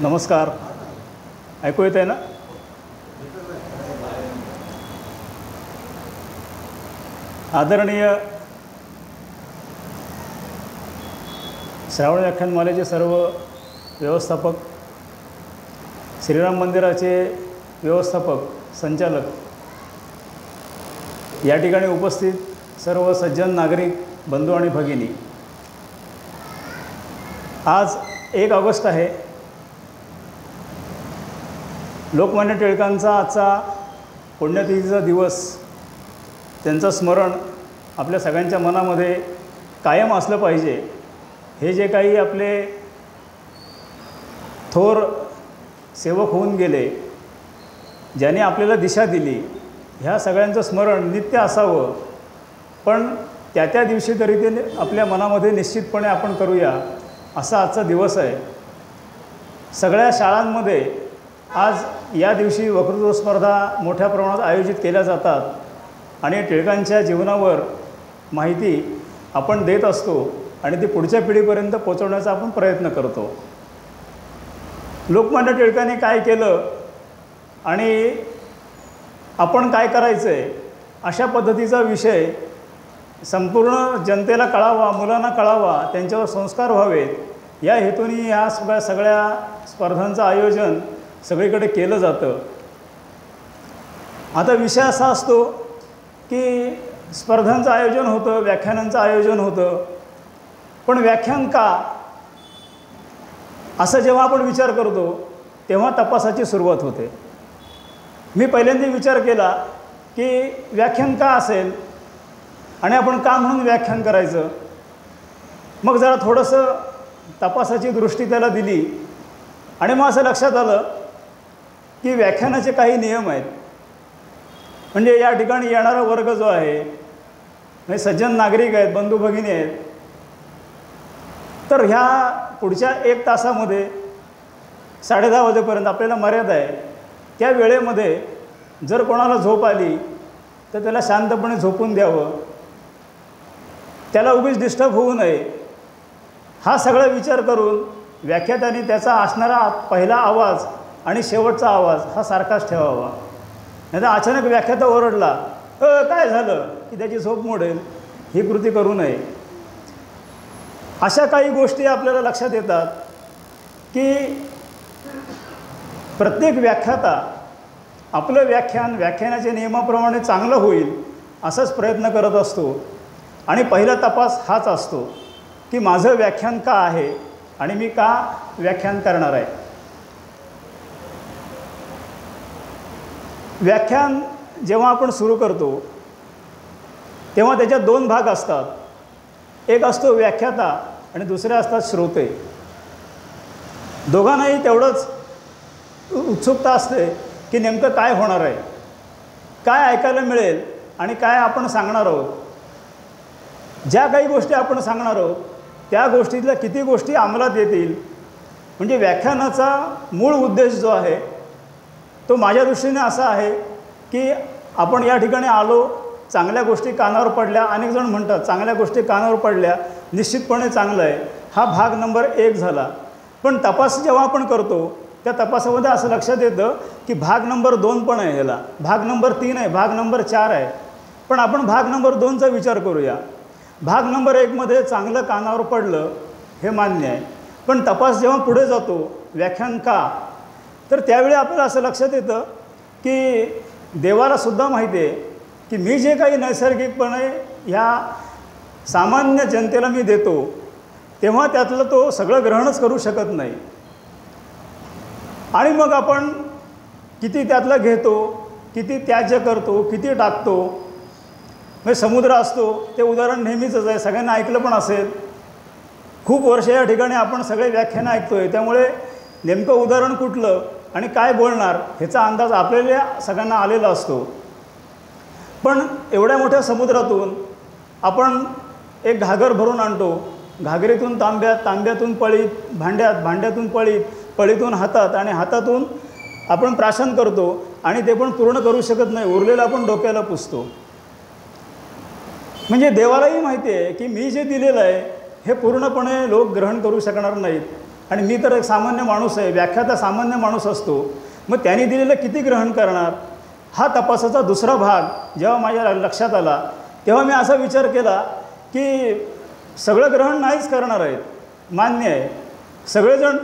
नमस्कार, ऐकू येत आहे ना? आदरणीय श्रावण व्याख्यानमालेचे सर्व व्यवस्थापक, श्रीराम मंदिराचे व्यवस्थापक, संचालक, या ठिकाणी उपस्थित सर्व सज्जन नागरिक बंधू आणि भगिनी, आज 1 ऑगस्ट आहे. लोकमान्य टिळकांचा आजचा पुण्यतिथीचा दिवस. त्यांचं स्मरण आपल्या सगळ्यांच्या मनामध्ये कायम असलं पाहिजे. हे जे काही आपले थोर सेवक होऊन गेले, ज्यांनी आपल्याला दिशा दिली, ह्या सगळ्यांचं स्मरण नित्य असावं. पण त्या दिवशी तरी ते आपल्या मनामध्ये निश्चितपणे आपण करूया, असा आजचा दिवस आहे. सगळ्या शाळांमध्ये आज या दिवशी वक्तृत्व स्पर्धा मोठ्या प्रमाणात आयोजित केल्या जातात आणि टिळकांच्या जीवनावर माहिती आपण देत असतो आणि ती पुढच्या पिढीपर्यंत पोहोचवण्याचा आपण प्रयत्न करतो. लोकमान्य टिळकांनी काय केलं आणि आपण काय करायचं आहे, अशा पद्धतीचा विषय संपूर्ण जनतेला कळावा, मुलांना कळावा, त्यांच्यावर संस्कार व्हावेत, या हेतूने या सगळ्या स्पर्धांचं आयोजन सगळीकडे केलं जातं. आता विषय असा असतो की स्पर्धांचं आयोजन होतं, व्याख्यानांचं आयोजन होतं, पण व्याख्यान का, असं जेव्हा आपण विचार करतो तेव्हा तपासाची सुरुवात होते. मी पहिल्यांदा विचार केला की व्याख्यान का असेल आणि आपण का म्हणून व्याख्यान करायचं. मग जरा थोडंसं तपासाची दृष्टी त्याला दिली आणि मग असं लक्षात आलं की व्याख्यानाचे काही नियम आहेत. म्हणजे या ठिकाणी येणारा वर्ग जो आहे, म्हणजे सज्जन नागरिक आहेत, बंधू भगिनी आहेत, तर ह्या पुढच्या 1 तासामध्ये 10:30 वाजेपर्यंत आपल्याला मर्यादा आहे. त्या वेळेमध्ये जर कोणाला झोप आली तर त्याला शांतपणे झोपून द्यावं, त्याला उगीच डिस्टर्ब होऊ नये, हा सगळा विचार करून व्याख्यात्याने त्याचा असणारा पहिला आवाज आणि शेवटचा आवाज हा सारखाच ठेवावा. नाही तर अचानक व्याख्याता ओरडला, काय झालं, की त्याची झोप मोडेल. ही कृती करू नये. अशा काही गोष्टी आपल्याला लक्षात येतात की प्रत्येक व्याख्याता आपलं व्याख्यानाच्या नियमाप्रमाणे चांगलं होईल असाच प्रयत्न करत असतो. आणि पहिला तपास हाच असतो की माझं व्याख्यान का आहे आणि मी का व्याख्यान करणार आहे. व्याख्यान जेव्हा आपण सुरू करतो तेव्हा त्याच्यात 2 भाग असतात. एक असतो व्याख्याता आणि दुसरे असतात श्रोते. दोघांनाही तेवढंच उत्सुकता असते की नेमकं काय होणार आहे, काय ऐकायला मिळेल आणि काय आपण सांगणार आहोत. ज्या काही गोष्टी आपण सांगणार आहोत त्या गोष्टीतल्या किती गोष्टी अंमलात येतील. म्हणजे व्याख्यानाचा मूळ उद्देश जो आहे तो माझ्या दृष्टीने असा आहे की आपण या ठिकाणी आलो, चांगल्या गोष्टी कानावर पडल्या. अनेक जण म्हणतात चांगल्या गोष्टी कानावर पडल्या, निश्चितपणे चांगलं आहे. हा भाग नंबर 1 झाला. पण तपास जेव्हा आपण करतो त्या तपासामध्ये असं लक्षात येतं की भाग नंबर 2 पण आहे, ह्याला भाग नंबर 3 आहे, भाग नंबर 4 आहे. पण आपण भाग नंबर 2चा विचार करूया. भाग नंबर 1मध्ये चांगलं कानावर पडलं हे मान्य आहे, पण तपास जेव्हा पुढे जातो व्याख्यान का, तर त्यावेळी आपल्याला असं लक्षात येतं की देवालासुद्धा माहिती आहे की मी जे काही नैसर्गिकपणे ह्या सामान्य जनतेला मी देतो तेव्हा त्यातलं तो सगळं ग्रहणच करू शकत नाही. आणि मग आपण किती त्यातलं घेतो, किती त्याज्य करतो, किती टाकतो. म्हणजे समुद्र असतो, ते उदाहरण नेहमीचंच आहे, सगळ्यांना ऐकलं पण असेल. खूप वर्ष या ठिकाणी आपण सगळे व्याख्यानं ऐकतो आहे, त्यामुळे नेमकं उदाहरण कुठलं आणि काय बोलणार ह्याचा अंदाज आपल्याला सगळ्यांना आलेला असतो. पण एवढ्या मोठ्या समुद्रातून आपण एक घागर भरून आणतो, घागरीतून तांब्यात, तांब्यातून पळीत, भांड्यात, भांड्यातून पळीत, पळीतून हातात आणि हातातून आपण प्राशन करतो आणि ते पण पूर्ण करू शकत नाही, उरलेलं आपण डोक्याला पुसतो. म्हणजे देवालाही माहिती आहे की मी जे दिलेलं आहे हे पूर्णपणे लोक ग्रहण करू शकणार नाहीत. आणि मी तर एक सामान्य माणूस आहे, व्याख्याता सामान्य माणूस असतो, मग त्यांनी दिलेलं किती ग्रहण करणार? हा तपासाचा दुसरा भाग जेव्हा माझ्या लक्षात आला तेव्हा मी असा विचार केला की सगळं ग्रहण नाहीच करणार आहेत, मान्य आहे, सगळेजण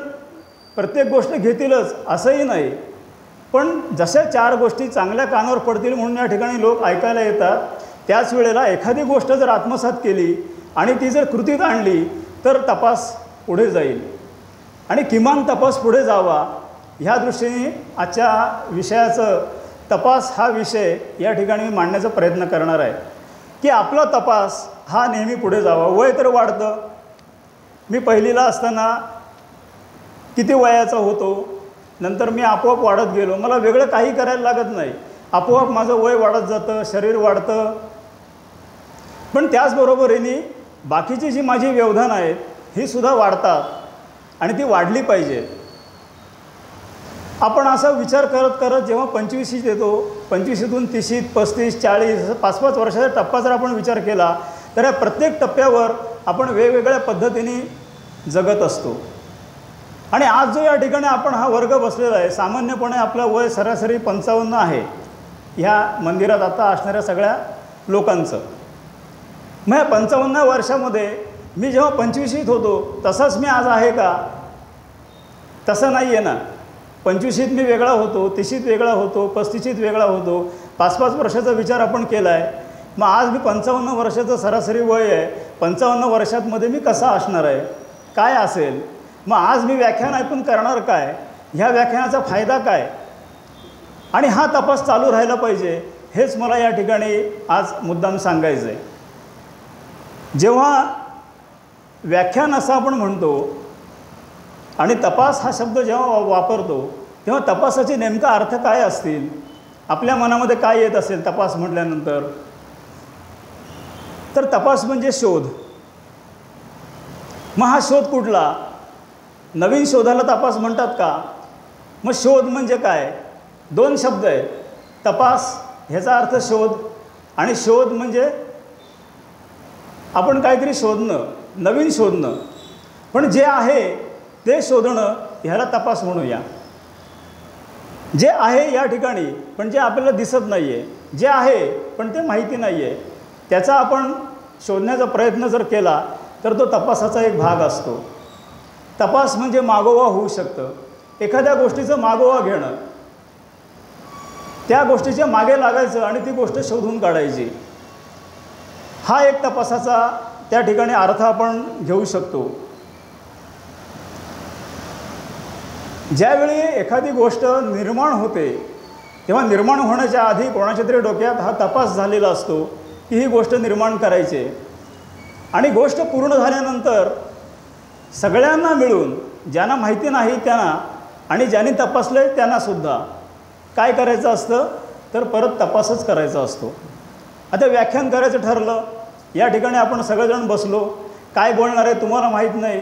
प्रत्येक गोष्ट घेतीलच असंही नाही, पण जशा 4 गोष्टी चांगल्या कानावर पडतील म्हणून या ठिकाणी लोक ऐकायला येतात, त्याच वेळेला एखादी गोष्ट जर आत्मसात केली आणि ती जर कृतीत आणली तर तपास पुढे जाईल आणि किमान तपास पुढे जावा ह्या दृष्टीने आजच्या विषयाचं तपास हा विषय या ठिकाणी मी मांडण्याचा प्रयत्न करणार आहे की आपला तपास हा नेहमी पुढे जावा. वय तर वाढतं. मी पहिलीला असताना किती वयाचा होतो, नंतर मी आपोआप वाढत गेलो, मला वेगळं काही करायला लागत नाही, आपोआप माझं वय वाढत जातं, शरीर वाढतं. पण त्याचबरोबरीने बाकीची जी माझी व्यवधानं आहेत ही सुद्धा वाढतात आणि ती वाढली पाहिजेत. आपण असा विचार करत करत जेव्हा 25शीत येतो, 25शीतून 30शीत, 35, 40 5-5 वर्षाचा टप्पा जर आपण विचार केला तर या प्रत्येक टप्प्यावर आपण वेगवेगळ्या पद्धतीने जगत असतो. आणि आज जो या ठिकाणी आपण हा वर्ग बसलेला आहे, सामान्यपणे आपलं वय सरासरी 55 आहे ह्या मंदिरात आता असणाऱ्या सगळ्या लोकांचं. मग या 55 वर्षामध्ये मी जेव्हा 25शीत होतो तसाच मी आज आहे का? तसं नाही आहे ना. 25शीत मी वेगळा होतो, 30शीत वेगळा होतो, 35शीत वेगळा होतो, 5-5 वर्षाचा विचार आपण केला आहे. मग आज मी 55 वर्षाचं सरासरी वय आहे, 55 वर्षांमध्ये मी कसा असणार आहे, काय असेल? मग आज मी व्याख्यान ऐकून करणार काय? ह्या व्याख्यानाचा फायदा काय? आणि हा तपास चालू राहिला पाहिजे, हेच मला या ठिकाणी आज मुद्दाम सांगायचं आहे. जेव्हा व्याख्यान असं आपण म्हणतो आणि तपास हा शब्द जेव्हा वापरतो तेव्हा तपासाचे नेमका अर्थ काय असतील, आपल्या मनामध्ये काय येत असेल तपास म्हटल्यानंतर? तर तपास म्हणजे शोध. मग हा शोध कुठला? नवीन शोधाला तपास म्हणतात का? मग शोध म्हणजे काय? 2 शब्द आहेत. तपास ह्याचा अर्थ शोध, आणि शोध म्हणजे आपण काहीतरी शोधणं, नवीन शोधणं. पण जे आहे ते शोधणं ह्याला तपास म्हणूया. जे आहे या ठिकाणी पण जे आपल्याला दिसत नाही आहे, जे आहे पण ते माहिती नाही आहे, त्याचा आपण शोधण्याचा प्रयत्न जर केला तर तो तपासाचा एक भाग असतो. तपास म्हणजे मागोवा होऊ शकतं. एखाद्या गोष्टीचं मागोवा घेणं, त्या गोष्टीच्या मागे लागायचं आणि ती गोष्ट शोधून काढायची, हा एक तपासाचा त्या ठिकाणी अर्थ आपण घेऊ शकतो. ज्यावेळी एखादी गोष्ट निर्माण होते तेव्हा निर्माण होण्याच्या आधी कोणाच्या तरी डोक्यात हा तपास झालेला असतो की ही गोष्ट निर्माण करायची, आणि गोष्ट पूर्ण झाल्यानंतर सगळ्यांना मिळून, ज्यांना माहिती नाही त्यांना आणि ज्यांनी तपासलं आहे त्यांनासुद्धा काय करायचं असतं तर परत तपासच करायचा असतो. आता व्याख्यान करायचं ठरलं, या ठिकाणी आपण सगळेजण बसलो, काय बोलणार आहे तुम्हाला माहीत नाही,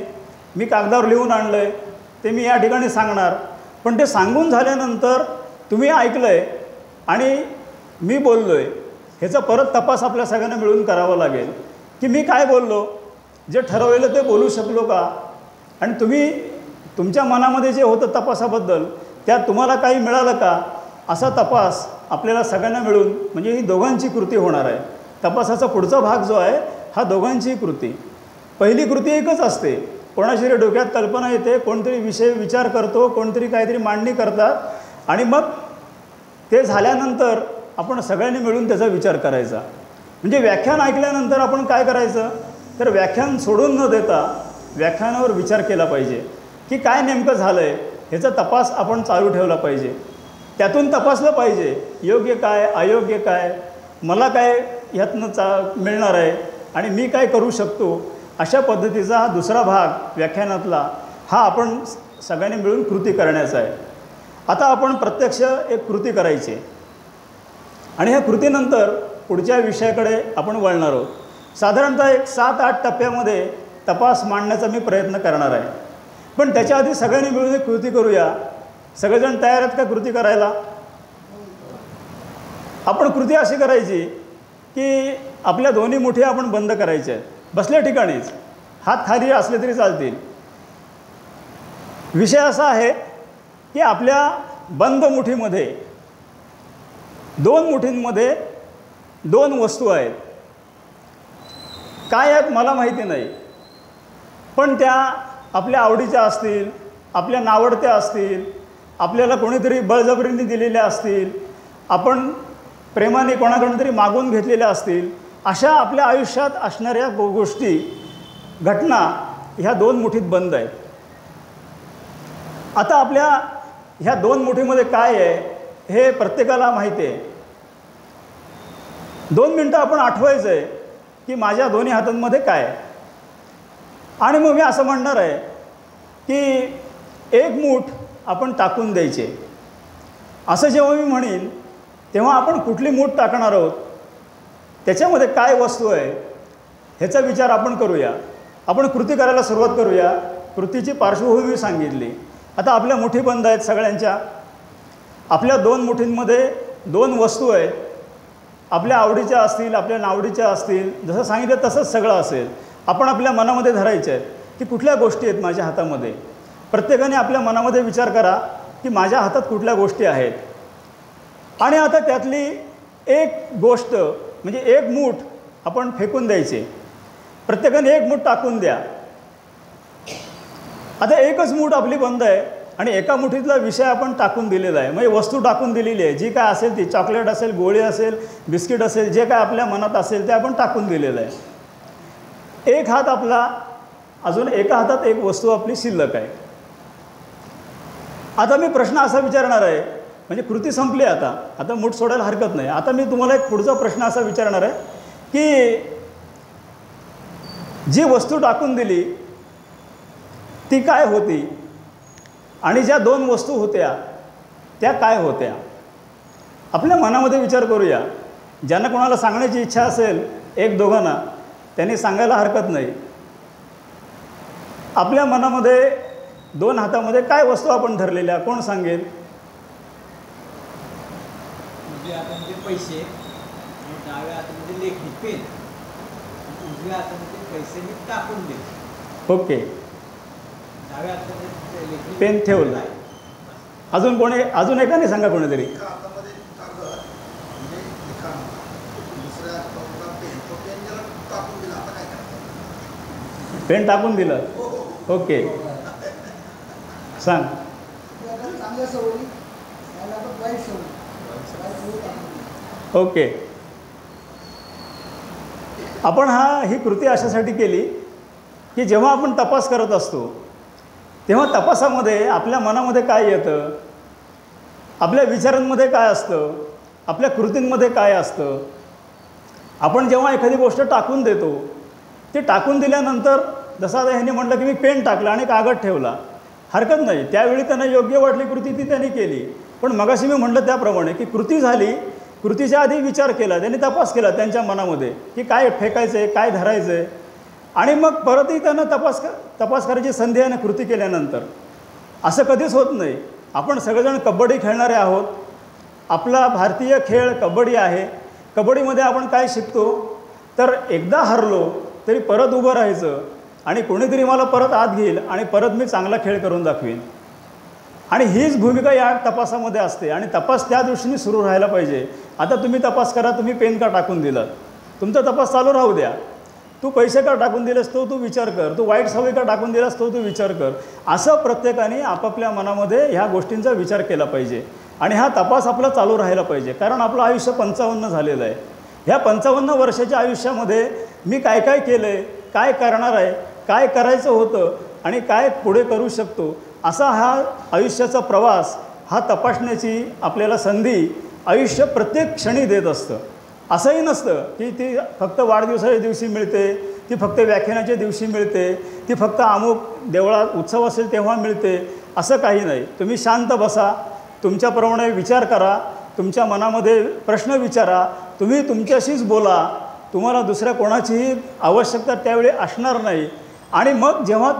मी कागदावर लिहून आणलं आहे ते मी या ठिकाणी सांगणार. पण ते सांगून झाल्यानंतर तुम्ही ऐकलं आहे आणि मी बोललो आहे, ह्याचा परत तपास आपल्या सगळ्यांना मिळून करावा लागेल की मी काय बोललो, जे ठरवलेलं ते बोलू शकलो का, आणि तुम्ही तुमच्या मनामध्ये जे होतं तपासाबद्दल त्यात तुम्हाला काही मिळालं का, असा तपास आपल्याला सगळ्यांना मिळून, म्हणजे ही दोघांची कृती होणार आहे. तपासाचा पुढचा भाग जो आहे हा दोघांची कृती. पहिली कृती एकच असते, कोणाशी डोक्यात कल्पना येते, कोणतरी विषय विचार करतो, कोणतरी काहीतरी मांडणी करतात, आणि मग ते झाल्यानंतर आपण सगळ्यांनी मिळून त्याचा विचार करायचा. म्हणजे व्याख्यान ऐकल्यानंतर आपण काय करायचं तर व्याख्यान सोडून न देता व्याख्यानावर विचार केला पाहिजे की काय नेमकं झालं आहे, ह्याचा तपास आपण चालू ठेवला पाहिजे. त्यातून तपासलं पाहिजे योग्य काय, अयोग्य काय, मला काय ह्यातनं मिळणार आहे आणि मी काय करू शकतो. अशा पद्धतीचा हा दुसरा भाग व्याख्यानातला हा आपण सगळ्यांनी मिळून कृती करण्याचा आहे. आता आपण प्रत्यक्ष एक कृती करायची आणि ह्या कृतीनंतर पुढच्या विषयाकडे आपण वळणार आहोत. साधारणतः एक 7-8 टप्प्यामध्ये तपास मांडण्याचा मी प्रयत्न करणार आहे. पण त्याच्या आधी सगळ्यांनी मिळून एक कृती करूया. सगळेजण तयार आहेत का कृती करायला? आपण कृती अशी करायची की आपल्या दोन्ही मुठी आपण बंद करायच्या आहेत, बसल्या ठिकाणीच, हात खाली असले तरी चालतील. विषय असा आहे की आपल्या बंद मुठीमध्ये, दोन मुठींमध्ये दोन वस्तू आहेत. काय आहेत मला माहिती नाही, पण त्या आपल्या आवडीच्या असतील, आपल्या नावडत्या असतील, आपल्याला कोणीतरी बळजबरीने दिलेल्या असतील, आपण प्रेमाने कोणाकडून तरी मागून घेतलेल्या असतील. अशा आपल्या आयुष्यात असणाऱ्या गोष्टी, घटना ह्या दोन मुठीत बंद आहेत. आता आपल्या ह्या दोन मुठीमध्ये काय आहे हे प्रत्येकाला माहिती आहे. 2 मिनटं आपण आठवायचं आहे की माझ्या दोन्ही हातांमध्ये काय आहे. आणि मग मी असं म्हणणार आहे की एक मूठ आपण टाकून द्यायचे. असं जेव्हा मी म्हणेन तेव्हा आपण कुठली मूठ टाकणार आहोत, त्याच्यामध्ये काय वस्तू आहे ह्याचा विचार आपण करूया. आपण कृती करायला सुरुवात करूया. कृतीची पार्श्वभूमी सांगितली. आता आपल्या मुठी बंद आहेत सगळ्यांच्या. आपल्या दोन मुठींमध्ये दोन वस्तू आहेत. आपल्या आवडीच्या असतील, आपल्या नावडीच्या असतील, जसं सांगितलं तसंच सगळं असेल. आपण आपल्या मनामध्ये धरायचे आहेत की कुठल्या गोष्टी आहेत माझ्या हातामध्ये. प्रत्येकाने आपल्या मनामध्ये विचार करा की माझ्या हातात कुठल्या गोष्टी आहेत. आणि आता त्यातली एक गोष्ट म्हणजे एक मूठ आपण फेकून द्यायचे. प्रत्येकाने एक मूठ टाकून द्या. आता एकच मूठ आपली बंद आहे आणि एका मुठीतला विषय आपण टाकून दिलेला आहे, म्हणजे वस्तू टाकून दिलेली आहे. जी काय असेल ती, चॉकलेट असेल, गोळी असेल, बिस्किट असेल, जे काय आपल्या मनात असेल ते आपण टाकून दिलेलं आहे. एक हात आपला, अजून एका हातात एक वस्तू आपली शिल्लक आहे. आता मी प्रश्न असा विचारणार आहे, म्हणजे कृती संपली. आता मूठ सोडायला हरकत नाही. आता मी तुम्हाला एक पुढचा प्रश्न असा विचारणार आहे की जी वस्तू टाकून दिली ती काय होती आणि ज्या दोन वस्तू होत्या त्या काय होत्या. आपल्या मनामध्ये विचार करूया. ज्यांना कोणाला सांगण्याची इच्छा असेल, एक दोघांना, त्यांनी सांगायला हरकत नाही. आपल्या मनामध्ये दोन हातामध्ये काय वस्तू आपण धरलेल्या, कोण सांगेल? हातामध्ये पैसे, डाव्या हातामध्ये लेखी पेन, उजव्या हातामध्ये पैसे मी टाकून दिले. ओके, डाव्या हातामध्ये पेन ठेवला. अजून कोणी, अजून एकाने सांगा कोणीतरी. पेन टाकून दिलं. ओके, सांग. ओके, आपण ही कृती अशासाठी केली की जेव्हा आपण तपास करत असतो तेव्हा तपासामध्ये आपल्या मनामध्ये काय येतं, आपल्या विचारांमध्ये काय असतं, आपल्या कृतींमध्ये काय असतं. आपण जेव्हा एखादी गोष्ट टाकून देतो, ते टाकून दिल्यानंतर जसं आता ह्यांनी म्हटलं की मी पेन टाकला आणि कागद ठेवला, हरकत नाही. त्यावेळी त्यांना योग्य वाटली कृती ती त्यांनी केली. पण मगाशी मी म्हटलं त्याप्रमाणे की कृती झाली, कृतीच्या आधी विचार केला, त्यांनी तपास केला त्यांच्या मनामध्ये की काय फेकायचं आहे, काय धरायचं आहे. आणि मग परतही त्यांना तपास करायची संधी आहे ना कृती केल्यानंतर. असं कधीच होत नाही. आपण सगळेजण कबड्डी खेळणारे आहोत. आपला भारतीय खेळ कबड्डी आहे. कबड्डीमध्ये आपण काय शिकतो, तर एकदा हरलो तरी परत उभं राहायचं आणि कोणीतरी मला परत आत घेईल आणि परत मी चांगला खेळ करून दाखवीन. आणि हीच भूमिका या तपासामध्ये असते आणि तपास त्या दृष्टीने सुरू राहायला पाहिजे. आता तुम्ही तपास करा, तुम्ही पेन का टाकून दिलात, तुमचा तपास चालू राहू द्या. तू पैसे का टाकून दिलेस तो तू विचार कर, तू वाईट सवय का टाकून दिलास तो तू विचार कर. असं प्रत्येकाने आपापल्या मनामध्ये ह्या गोष्टींचा विचार केला पाहिजे आणि हा तपास आपला चालू राहायला पाहिजे. कारण आपलं आयुष्य 55 झालेलं आहे. ह्या 55 वर्षाच्या आयुष्यामध्ये मी काय काय केलं आहे, काय करणार आहे, काय करायचं होतं आणि काय पुढे करू शकतो, असा हा आयुष्याचा प्रवास, हा तपासण्याची आपल्याला संधी आयुष्य प्रत्येक क्षणी देत असतं. असंही नसतं की ती फक्त वाढदिवसाच्या दिवशी मिळते, ती फक्त व्याख्यानाच्या दिवशी मिळते, ती फक्त अमुक देवळात उत्सव असेल तेव्हा मिळते, असं काही नाही. तुम्ही शांत बसा, तुमच्याप्रमाणे विचार करा, तुमच्या मनामध्ये प्रश्न विचारा, तुम्ही तुमच्याशीच बोला. तुम्हाला दुसऱ्या कोणाचीही आवश्यकता त्यावेळी असणार नाही. आणि मग जेव्हा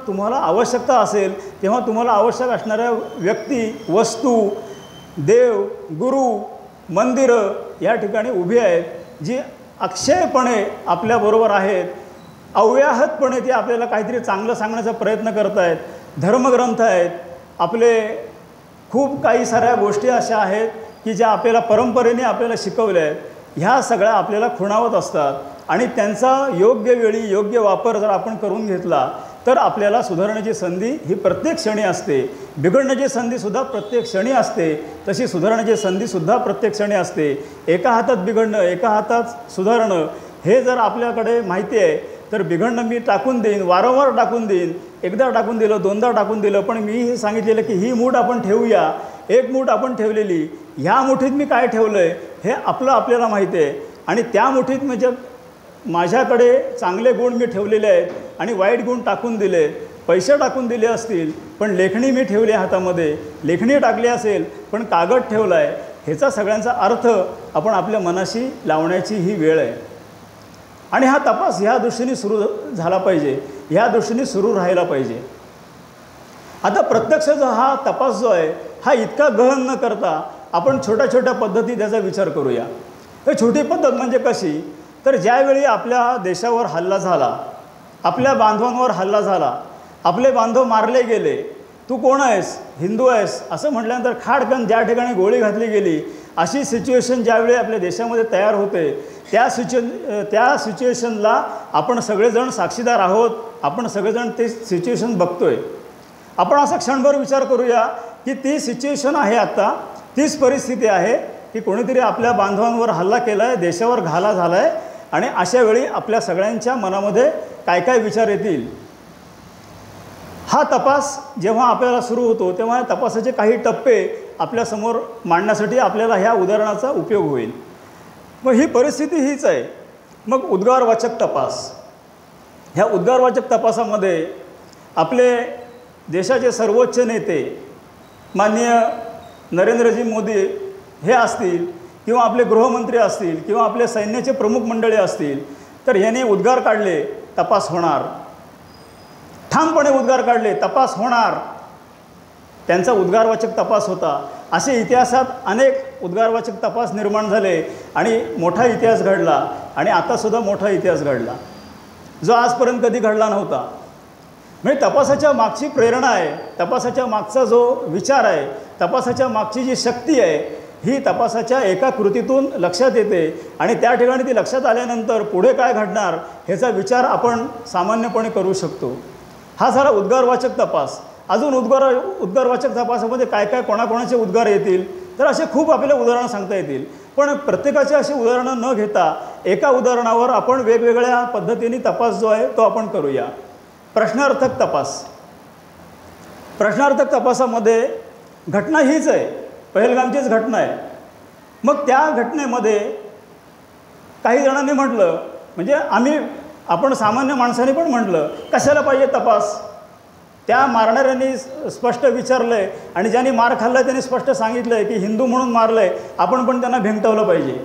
तुम्हाला आवश्यकता असेल तेव्हा तुम्हाला आवश्यक असणाऱ्या व्यक्ती, वस्तू, देव, गुरु, मंदिरं या ठिकाणी उभी आहेत, जी अक्षयपणे आपल्याबरोबर आहेत. अव्याहतपणे ते आपल्याला काहीतरी चांगलं सांगण्याचा प्रयत्न करत आहेत. धर्मग्रंथ आहेत, आपले खूप काही साऱ्या गोष्टी अशा आहेत की ज्या आपल्याला परंपरेने आपल्याला शिकवल्या आहेत, ह्या सगळ्या आपल्याला खुणावत असतात आणि त्यांचा योग्य वेळी योग्य वापर जर आपण करून घेतला तर आपल्याला सुधारण्याची संधी ही प्रत्येक क्षणी असते. बिघडण्याची संधीसुद्धा प्रत्येक क्षणी असते, तशी सुधारण्याची संधीसुद्धा प्रत्येक क्षणी असते. एका हातात बिघडणं, एका हातात सुधारणं, हे जर आपल्याकडे माहिती आहे तर बिघडणं मी टाकून देईन, वारंवार टाकून देईन. एकदा टाकून दिलं, दोनदा टाकून दिलं, पण मी हे सांगितलेलं की ही मूठ आपण ठेवूया. एक मूठ आपण ठेवलेली, ह्या मुठीत मी काय ठेवलं आहे हे आपल्याला माहिती आहे आणि त्या मुठीत म्हणजे माझ्याकडे चांगले गुण मी ठेवलेले आहेत आणि वाईट गुण टाकून दिले, पैसे टाकून दिले असतील पण लेखणी मी ठेवली हातामध्ये, लेखणी टाकली असेल पण कागद ठेवला आहे, ह्याचा सगळ्यांचा अर्थ आपण आपल्या मनाशी लावण्याची ही वेळ आहे. आणि हा तपास ह्या दृष्टीने सुरू झाला पाहिजे, ह्या दृष्टीने सुरू राहायला पाहिजे. आता प्रत्यक्ष जो हा तपास जो आहे हा इतका गहन न करता आपण छोट्या छोट्या पद्धती त्याचा विचार करूया. हे छोटी पद्धत म्हणजे कशी, तर ज्यावेळी आपल्या देशावर हल्ला झाला, आपल्या बांधवांवर हल्ला झाला, आपले बांधव मारले गेले, तू कोण आहेस, हिंदू आहेस असं म्हटल्यानंतर खाडकन ज्या ठिकाणी गोळी घातली गेली, अशी सिच्युएशन ज्यावेळी आपल्या देशामध्ये तयार होते, त्या सिच्युएशनला आपण सगळेजण साक्षीदार आहोत. आपण सगळेजण ते सिच्युएशन बघतोय. आपण असा क्षणभर विचार करूया की ती सिच्युएशन आहे, आत्ता तीच परिस्थिती आहे की कोणीतरी आपल्या बांधवांवर हल्ला केला आहे, देशावर घाला झाला आहे आणि अशा वेळी आपल्या सगळ्यांच्या मनामध्ये काय काय विचार येतील. हा तपास जेव्हा आपल्याला सुरू होतो तेव्हा या तपासाचे काही टप्पे आपल्यासमोर मांडण्यासाठी आपल्याला ह्या उदाहरणाचा उपयोग होईल. मग ही परिस्थिती हीच आहे. मग उद्गारवाचक तपास, ह्या उद्गारवाचक तपासामध्ये आपले देशाचे सर्वोच्च नेते माननीय नरेंद्रजी मोदी हे असतील किंवा आपले गृहमंत्री असतील किंवा आपले सैन्याचे प्रमुख मंडळी असतील तर ह्याने उद्गार काढले तपास होणार, ठामपणे उद्गार काढले तपास होणार, त्यांचा उद्गारवाचक तपास होता. असे इतिहासात अनेक उद्गारवाचक तपास निर्माण झाले आणि मोठा इतिहास घडला आणि आतासुद्धा मोठा इतिहास घडला जो आजपर्यंत कधी घडला नव्हता. म्हणजे तपासाच्या मागची प्रेरणा आहे, तपासाच्या मागचा जो विचार आहे, तपासाच्या मागची जी शक्ती आहे ही तपासाच्या एका कृतीतून लक्षात येते आणि त्या ठिकाणी ती लक्षात आल्यानंतर पुढे काय घडणार ह्याचा विचार आपण सामान्यपणे करू शकतो. हा झाला उद्गारवाचक तपास. अजून उद्गारवाचक तपासामध्ये काय काय कोणाकोणाचे उद्गार येतील तर असे खूप आपल्याला उदाहरणं सांगता येतील. पण प्रत्येकाचे अशी उदाहरणं न घेता एका उदाहरणावर आपण वेगवेगळ्या पद्धतीने तपास जो आहे तो आपण करूया. प्रश्नार्थक तपास. प्रश्नार्थक तपासामध्ये घटना हीच आहे, पहलगामचीच घटना आहे. मग त्या घटनेमध्ये काही जणांनी म्हटलं, म्हणजे आपण सामान्य माणसाने पण म्हटलं कशाला पाहिजे तपास. त्या मारणाऱ्यांनी स्पष्ट विचारलं आहे आणि ज्यांनी मार खाल्ला त्यांनी स्पष्ट सांगितलं आहे की हिंदू म्हणून मारलं आहे, आपण पण त्यांना भेंगटवलं पाहिजे,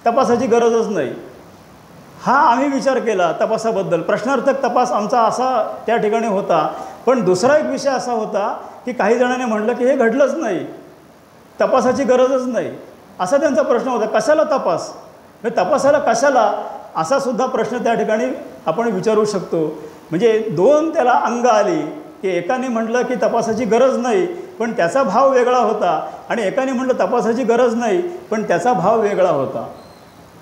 तपासाची गरजच नाही. हा आम्ही विचार केला तपासाबद्दल. प्रश्नार्थक तपास आमचा असा त्या ठिकाणी होता. पण दुसरा एक विषय असा होता की काही जणांनी म्हटलं की हे घडलंच नाही, तपासाची गरजच नाही, असा त्यांचा प्रश्न होता. कशाला तपास, तपासाला कशाला, असा सुद्धा प्रश्न त्या ठिकाणी आपण विचारू शकतो. म्हणजे दोन त्याला अंग आली की एकाने म्हटलं की तपासाची गरज नाही पण त्याचा भाव वेगळा होता आणि एकाने म्हटलं तपासाची गरज नाही पण त्याचा भाव वेगळा होता.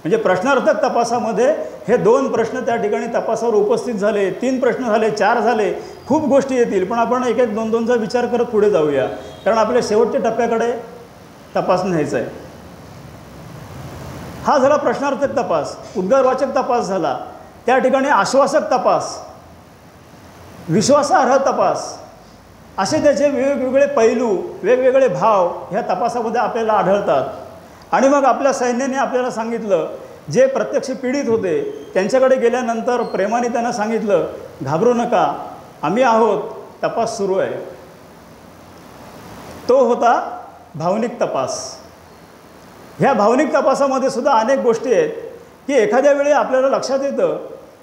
म्हणजे प्रश्नार्थक तपासामध्ये हे दोन प्रश्न त्या ठिकाणी तपासावर उपस्थित झाले, 3 प्रश्न झाले, 4 झाले, खूप गोष्टी येतील. पण आपण एक एक 2-2चा विचार करत पुढे जाऊया कारण आपल्या शेवटच्या टप्प्याकडे तपास न्यायचा आहे. हा झाला प्रश्नार्थक तपास. उद्गारवाचक तपास झाला. त्या ठिकाणी आश्वासक तपास, विश्वासार्ह तपास, असे त्याचे वेगवेगळे पैलू, वेगवेगळे भाव ह्या तपासामध्ये आपल्याला आढळतात. आणि मग आपल्या सैन्याने आपल्याला सांगितलं, जे प्रत्यक्ष पीडित होते त्यांच्याकडे गेल्यानंतर प्रेमाने त्यांना सांगितलं घाबरू नका, आम्ही आहोत, तपास सुरू आहे. तो होता भावनिक तपास. ह्या भावनिक तपासामध्ये सुद्धा अनेक गोष्टी आहेत की एखाद्या वेळी आपल्याला लक्षात येतं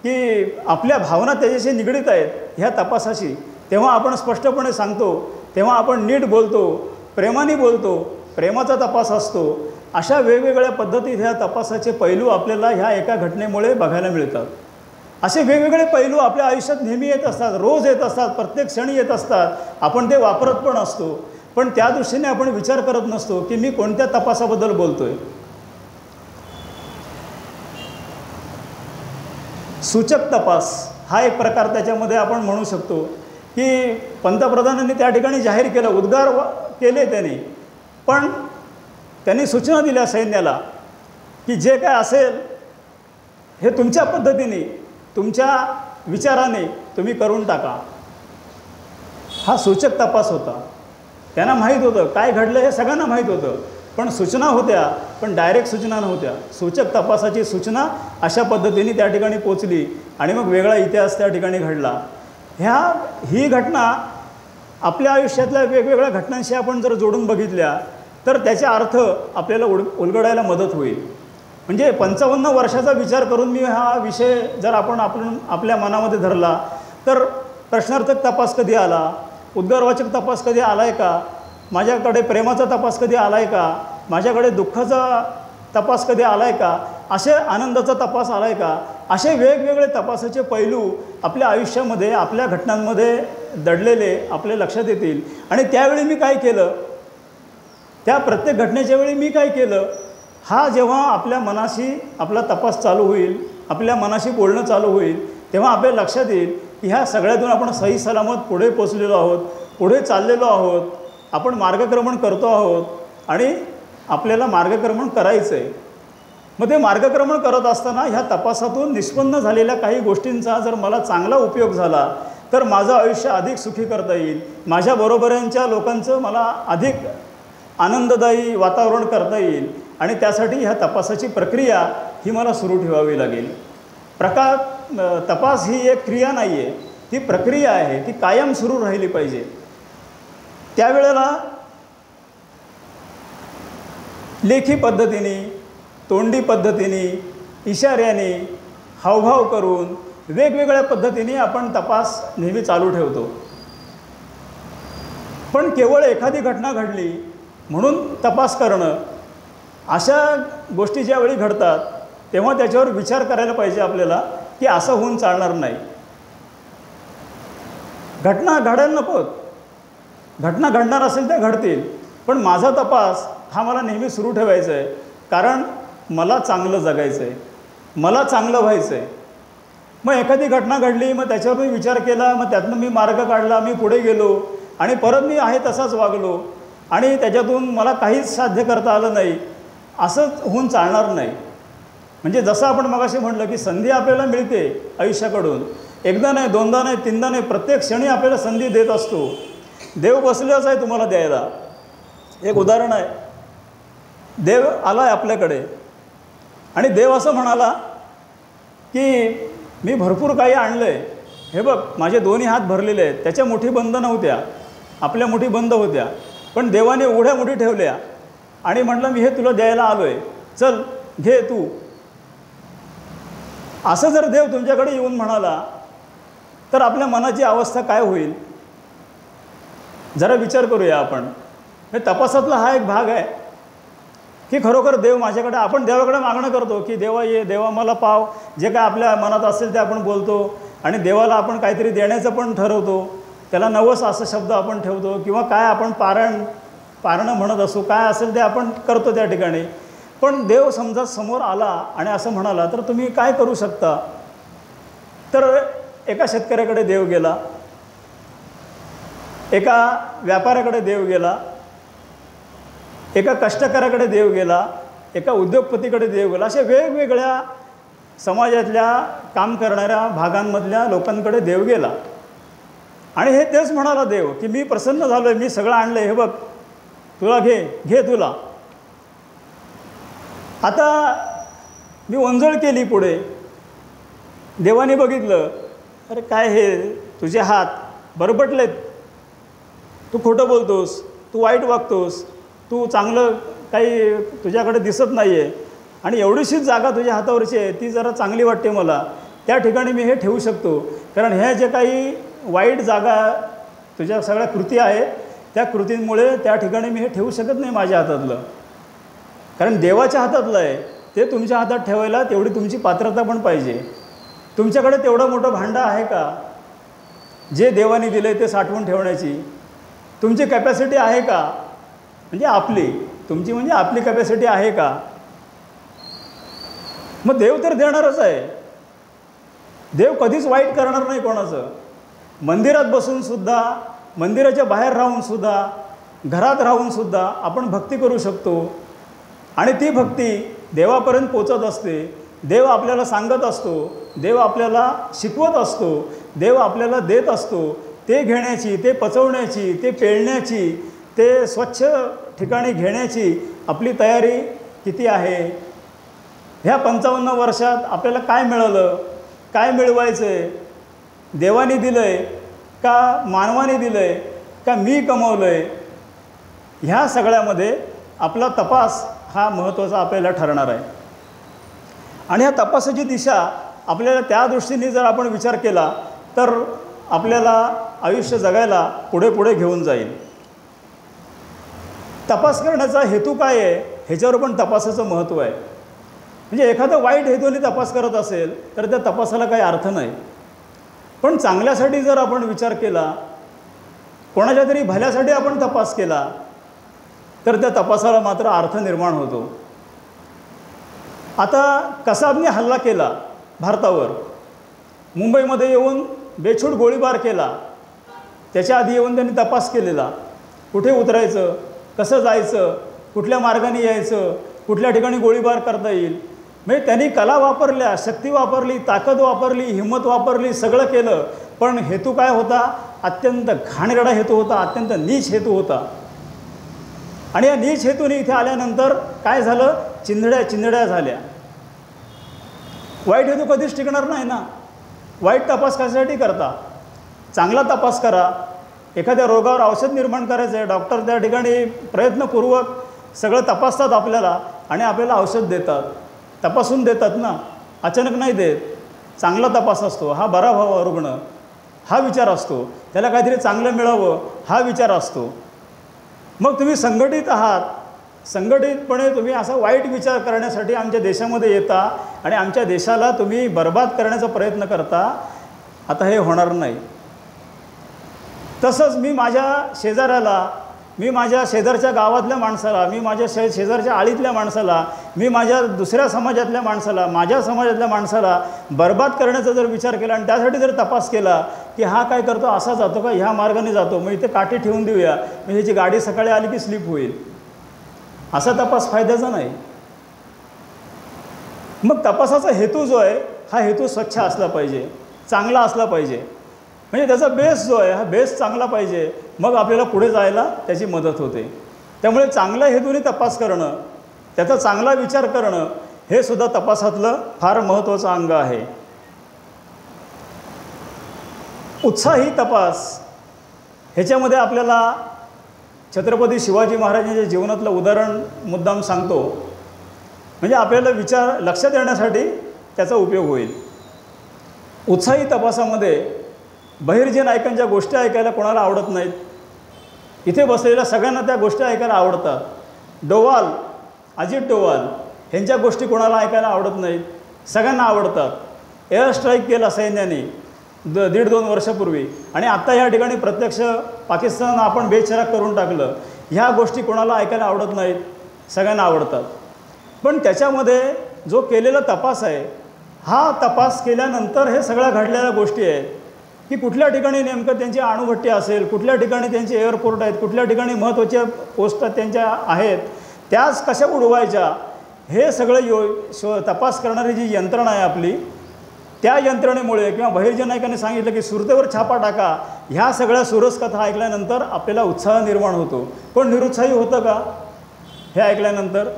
की आपल्या भावना त्याच्याशी निगडीत आहेत ह्या तपासाशी. तेव्हा आपण स्पष्टपणे सांगतो, तेव्हा आपण नीट बोलतो, प्रेमाने बोलतो, प्रेमाचा तपास असतो. अशा वेगवेगळ्या पद्धतीत ह्या तपासाचे पैलू आपल्याला ह्या एका घटनेमुळे बघायला मिळतात. असे वेगवेगळे पैलू आपल्या आयुष्यात नेहमी येत असतात, रोज येत असतात, प्रत्येक क्षणी येत असतात. आपण ते वापरत पण असतो, पण त्या दृष्टीने आपण विचार करत नसतो की मी कोणत्या तपासाबद्दल बोलतो आहे. सूचक तपास हा एक प्रकार त्याच्यामध्ये आपण म्हणू शकतो की पंतप्रधानांनी त्या ठिकाणी जाहीर केलं, उद्गार केले त्यांनी, पण त्यांनी सूचना दिल्या सैन्याला की जे काय असेल हे तुमच्या पद्धतीने, तुमच्या विचाराने तुम्ही करून टाका. हा सूचक तपास होता. त्यांना माहीत होतं काय घडलं, हे सगळ्यांना माहीत होतं, पण सूचना होत्या, पण डायरेक्ट सूचना नव्हत्या. सूचक तपासाची सूचना अशा पद्धतीने त्या ठिकाणी पोचली आणि मग वेगळा इतिहास त्या ठिकाणी घडला. ही घटना आपल्या आयुष्यातल्या वेगवेगळ्या घटनांशी आपण जर जोडून बघितल्या तर त्याचा अर्थ आपल्याला उलगडायला मदत होईल. म्हणजे 55 वर्षाचा विचार करून मी हा विषय जर आपण आपल्या मनामध्ये धरला तर प्रश्नार्थक तपास कधी आला, उद्गारवाचक तपास कधी आला आहे का, माझ्याकडे प्रेमाचा तपास कधी आला आहे का, माझ्याकडे दुःखाचा तपास कधी आला आहे का, असे आनंदाचा तपास आला आहे का, असे वेगवेगळे तपासाचे पैलू आपल्या आयुष्यामध्ये, आपल्या घटनांमध्ये दडलेले आपल्या लक्षात येतील. आणि त्यावेळी मी काय केलं, त्या प्रत्येक घटनेच्या वेळी मी काय केलं, हा जेव्हा आपल्या मनाशी आपला तपास चालू होईल, आपल्या मनाशी बोलणं चालू होईल, तेव्हा आपल्या लक्षात येईल की ह्या सगळ्यातून आपण सही सलामत पुढे पोचलेलो आहोत, पुढे चाललेलो आहोत, आपण मार्गक्रमण करतो आहोत आणि आपल्याला मार्गक्रमण करायचं आहे. मग ते मार्गक्रमण करत असताना ह्या तपासातून निष्पन्न झालेल्या काही गोष्टींचा जर मला चांगला उपयोग झाला तर माझं आयुष्य अधिक सुखी करता येईल, माझ्या बरोबऱ्यांच्या लोकांचं मला अधिक आनंददायी वातावरण करता येईल. आणि त्यासाठी ह्या तपासाची प्रक्रिया ही मला सुरू ठेवावी लागेल. तपास ही एक क्रिया नाही आहे, ती प्रक्रिया आहे, ती कायम सुरू राहिली पाहिजे. त्यावेळेला लेखी पद्धतीने, तोंडी पद्धतीने, इशाऱ्याने, हावभाव करून वेगवेगळ्या पद्धतीने आपण तपास नेहमी चालू ठेवतो. पण केवळ एखादी घटना घडली म्हणून तपास करणं, अशा गोष्टी ज्यावेळी घडतात तेव्हा त्याच्यावर विचार करायला पाहिजे आपल्याला की असं होऊन चालणार नाही. घटना घडायला नकोत, घटना घडणार असेल त्या घडतील, पण माझा तपास हा मला नेहमी सुरू ठेवायचा आहे, कारण मला चांगलं जगायचं आहे, मला चांगलं व्हायचं आहे. मग एखादी घटना घडली, मग त्याच्यावर मी विचार केला, मग त्यातनं मी मार्ग काढला, मी पुढे गेलो आणि परत मी आहे तसाच वागलो आणि त्याच्यातून मला काहीच साध्य करता आलं नाही, असंच होऊन चालणार नाही. म्हणजे जसं आपण मगाशी म्हटलं की संधी आपल्याला मिळते आयुष्याकडून, एकदा नाही, दोनदा नाही, तीनदा नाही, प्रत्येक क्षणी आपल्याला संधी देत असतो. देव बसलेलाच आहे तुम्हाला द्यायला. एक उदाहरण आहे, देव आला आहे आपल्याकडे आणि देव असं म्हणाला की मी भरपूर काही आणलं आहे, हे बघ माझे दोन्ही हात भरलेले आहेत. त्याच्या मुठी बंद नव्हत्या, आपल्या मुठी बंद होत्या, पण देवाने उघड्या मुठी ठेवल्या आणि म्हटलं मी हे तुला द्यायला आलो आहे, चल घे तू. असं जर देव तुमच्याकडे येऊन म्हणाला तर आपल्या मनाची अवस्था काय होईल, जरा विचार करूया आपण. हे तपासातला हा एक भाग आहे की खरोखर देव माझ्याकडे, आपण देवाकडे मागणं करतो की देवा ये, देवा मला पाव, जे काय आपल्या मनात असेल ते आपण बोलतो आणि देवाला आपण काहीतरी देण्याचं पण ठरवतो, त्याला नवस असं शब्द आपण ठेवतो किंवा काय आपण पारणं म्हणत असो, काय असेल ते आपण करतो त्या ठिकाणी. पण देव समजा समोर आला आणि असं म्हणाला तर तुम्ही काय करू शकता. तर एका शेतकऱ्याकडे देव गेला, एका व्यापाऱ्याकडे देव गेला, एका कष्टकऱ्याकडे देव गेला, एका उद्योगपतीकडे देव गेला, अशा वेगवेगळ्या समाजातल्या काम करणाऱ्या भागांमधल्या लोकांकडे देव गेला. आणि हे तेच म्हणाला देव की मी प्रसन्न झालो आहे, मी सगळं आणलं आहे, हे बघ तुला घे तुला. आता मी वंजळ केली पुढे, देवाने बघितलं, अरे काय हे तुझे हात बरबटलेत, तू खोटं बोलतोस, तू वाईट वागतोस, तू चांगलं काही तुझ्याकडे दिसत नाही आहे आणि एवढीशीच जागा तुझ्या हातावरची आहे, ती जरा चांगली वाटते मला, त्या ठिकाणी मी हे ठेवू शकतो. कारण ह्या जे काही वाईट जागा तुझ्या सगळ्या कृती आहेत त्या कृतींमुळे त्या ठिकाणी मी हे ठेवू शकत नाही माझ्या हातातलं, कारण देवाच्या हातातलं आहे. ते तुमच्या हातात ठेवायला तेवढी तुमची पात्रता पण पाहिजे. तुमच्याकडे तेवढं मोठं भांडं आहे का जे देवाने दिलं ते साठवून ठेवण्याची? तुमची कॅपॅसिटी आहे का? म्हणजे तुमची म्हणजे आपली कॅपॅसिटी आहे का? मग देव तर देणारच आहे. देव कधीच वाईट करणार नाही कोणाचं. मंदिरात बसूनसुद्धा, मंदिराच्या बाहेर राहूनसुद्धा, घरात राहूनसुद्धा आपण भक्ती करू शकतो आणि ती भक्ती देवापर्यंत पोचत असते. देव आपल्याला सांगत असतो, देव आपल्याला शिकवत असतो, देव आपल्याला देत असतो. ते घेण्याची, ते पचवण्याची, ते पेळण्याची, ते स्वच्छ ठिकाणी घेण्याची आपली तयारी किती आहे? ह्या 55 वर्षात आपल्याला काय मिळालं? काय मिळवायचं आहे? देवाने दिलं आहे का मानवाने दिलं आहे का मी कमवलं आहे? ह्या सगळ्यामध्ये आपला तपास हा महत्त्वाचा आपल्याला ठरणार आहे. आणि ह्या तपासाची दिशा आपल्याला त्या दृष्टीने जर आपण विचार केला तर आपल्याला आयुष्य जगायला पुढे पुढे घेऊन जाईल. तपास करण्याचा हेतू काय आहे ह्याच्यावर पण तपासाचं महत्त्व आहे. म्हणजे एखादं वाईट हेतूने तपास करत असेल तर त्या तपासाला काही अर्थ नाही. पण चांगल्यासाठी जर आपण विचार केला, कोणाच्या तरी भल्यासाठी आपण तपास केला तर त्या तपासाला मात्र अर्थ निर्माण होतो. आता कसाबने हल्ला केला भारतावर, मुंबईमध्ये येऊन बेछूट गोळीबार केला. त्याच्या आधी येऊन त्यांनी तपास केलेला, कुठे उतरायचं, कसं जायचं, कुठल्या मार्गाने यायचं, कुठल्या ठिकाणी गोळीबार करता येईल. म्हणजे त्यांनी कला वापरल्या, शक्ती वापरली, ताकद वापरली, हिंमत वापरली, सगळं केलं. पण हेतू काय होता? अत्यंत घाणेरडा हेतू होता, अत्यंत नीच हेतू होता. आणि या नीच हेतूने इथे आल्यानंतर काय झालं? चिंधड्या झाल्या. वाईट हेतू कधीच टिकणार नाही ना. वाईट तपास कशासाठी करता? चांगला तपास करा. एखाद्या रोगावर औषध निर्माण करायचं आहे, डॉक्टर त्या ठिकाणी प्रयत्नपूर्वक सगळं तपासतात आपल्याला आणि आपल्याला औषध देतात, तपासून देतात ना, अचानक नाही देत. चांगला तपास असतो, हा बरा व्हावा रुग्ण हा विचार असतो, त्याला काहीतरी चांगलं मिळावं हा विचार असतो. मग तुम्ही संघटित आहात, संघटितपणे तुम्ही असा वाईट विचार करण्यासाठी आमच्या देशामध्ये येता आणि आमच्या देशाला तुम्ही बर्बाद करण्याचा प्रयत्न करता. आता हे होणार नाही. तसंच मी माझ्या शेजाऱ्याला, मी माझ्या शेजारच्या गावातल्या माणसाला, मी माझ्या शेजारच्या आळीतल्या माणसाला, मी माझ्या दुसऱ्या समाजातल्या माणसाला, माझ्या समाजातल्या माणसाला बर्बाद करण्याचा जर विचार केला आणि त्यासाठी जर तपास केला की हा काय करतो, असा जातो का, ह्या मार्गाने जातो, मग इथे काठी ठेवून देऊया, मग ह्याची गाडी सकाळी आली की स्लिप होईल, असा तपास फायद्याचा नाही. मग तपासाचा हेतू जो आहे हा हेतू स्वच्छ असला पाहिजे, चांगला असला पाहिजे. म्हणजे त्याचा बेस जो आहे हा बेस चांगला पाहिजे, मग आपल्याला पुढे जायला त्याची मदत होते. त्यामुळे चांगल्या हेतूने तपास करणं, त्याचा चांगला विचार करणं हे सुद्धा तपासातलं फार महत्त्वाचं अंग आहे. उत्साही तपास ह्याच्यामध्ये आपल्याला छत्रपती शिवाजी महाराजांच्या जीवनातलं उदाहरण मुद्दाम सांगतो, म्हणजे आपल्याला विचार लक्षात येण्यासाठी त्याचा उपयोग होईल. उत्साही तपासामध्ये बहिर्जी नायकांच्या गोष्टी ऐकायला कोणाला आवडत नाहीत? इथे बसलेल्या सगळ्यांना त्या गोष्टी ऐकायला आवडतात. डोवाल, अजित डोवाल ह्यांच्या गोष्टी कोणाला ऐकायला आवडत नाहीत? सगळ्यांना आवडतात. एअर स्ट्राईक केला सैन्याने 1.5-2 वर्षापूर्वी आणि आत्ता ह्या ठिकाणी प्रत्यक्ष पाकिस्तान आपण बेचिराग करून टाकलं. ह्या गोष्टी कोणाला ऐकायला आवडत नाहीत? सगळ्यांना आवडतात. पण त्याच्यामध्ये जो केलेला तपास आहे, हा तपास केल्यानंतर हे सगळ्या घडलेल्या गोष्टी आहेत की कुठल्या ठिकाणी नेमकं त्यांची अणुभट्टी असेल, कुठल्या ठिकाणी त्यांचे एअरपोर्ट आहेत, कुठल्या ठिकाणी महत्त्वाच्या पोस्ट त्यांच्या आहेत, त्याच कशा उडवायच्या, हे सगळं तपास करणारी जी यंत्रणा आहे आपली, त्या यंत्रणेमुळे किंवा बहिर्जी नायकांनी सांगितलं की सुरतेवर छापा टाका, ह्या सगळ्या सुरस कथा ऐकल्यानंतर आपल्याला उत्साह निर्माण होतो. कोण निरुत्साही होतं का? हे ऐकल्यानंतर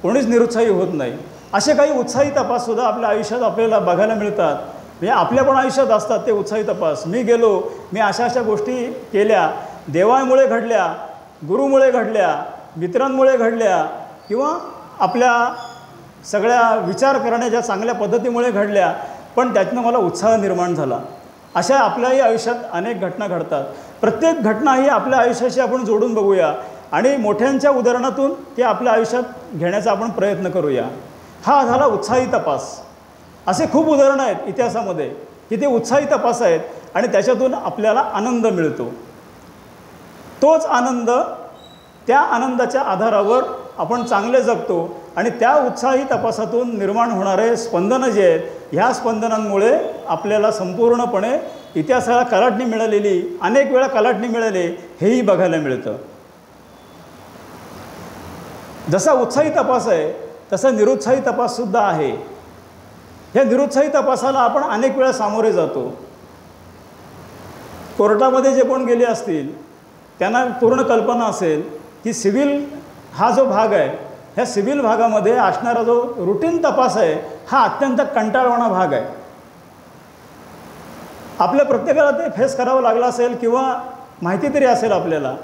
कोणीच निरुत्साही होत नाही. असे काही उत्साही तपाससुद्धा आपल्या आयुष्यात आपल्याला बघायला मिळतात. म्हणजे आपल्या पण आयुष्यात असतात ते उत्साही तपास. मी गेलो, मी अशा गोष्टी केल्या, देवामुळे घडल्या, गुरुमुळे घडल्या, मित्रांमुळे घडल्या किंवा आपल्या सगळ्या विचार करण्याच्या चांगल्या पद्धतीमुळे घडल्या, पण त्यातनं मला उत्साह निर्माण झाला. अशा आपल्याही आयुष्यात अनेक घटना घडतात. प्रत्येक घटना ही आपल्या आयुष्याशी आपण जोडून बघूया आणि मोठ्यांच्या उदाहरणातून ते आपल्या आयुष्यात घेण्याचा आपण प्रयत्न करूया. हा झाला उत्साही तपास. असे खूप उदाहरणं आहेत इतिहासामध्ये की ते उत्साही तपास आहेत आणि त्याच्यातून आपल्याला आनंद मिळतो. तोच आनंद, त्या आनंदाच्या आधारावर आपण चांगले जगतो आणि त्या उत्साही तपासातून निर्माण होणारे स्पंदनं जे आहेत, ह्या स्पंदनांमुळे आपल्याला संपूर्णपणे इतिहासाला कलाटणी मिळालेली, अनेक वेळा कलाटणी मिळाली, हेही बघायला मिळतं. जसा उत्साही तपास आहे तसा निरुत्साही तपाससुद्धा आहे. ह्या निरुत्साही तपासाला आपण अनेक वेळा सामोरे जातो. कोर्टामध्ये जे कोण गेले असतील त्यांना पूर्ण कल्पना असेल की सिव्हिल हा जो भाग आहे, ह्या सिव्हिल भागामध्ये असणारा जो रुटीन तपास आहे हा अत्यंत कंटाळवाणा भाग आहे. आपल्या प्रत्येकाला ते फेस करावं लागलं असेल किंवा माहिती तरी असेल आपल्याला.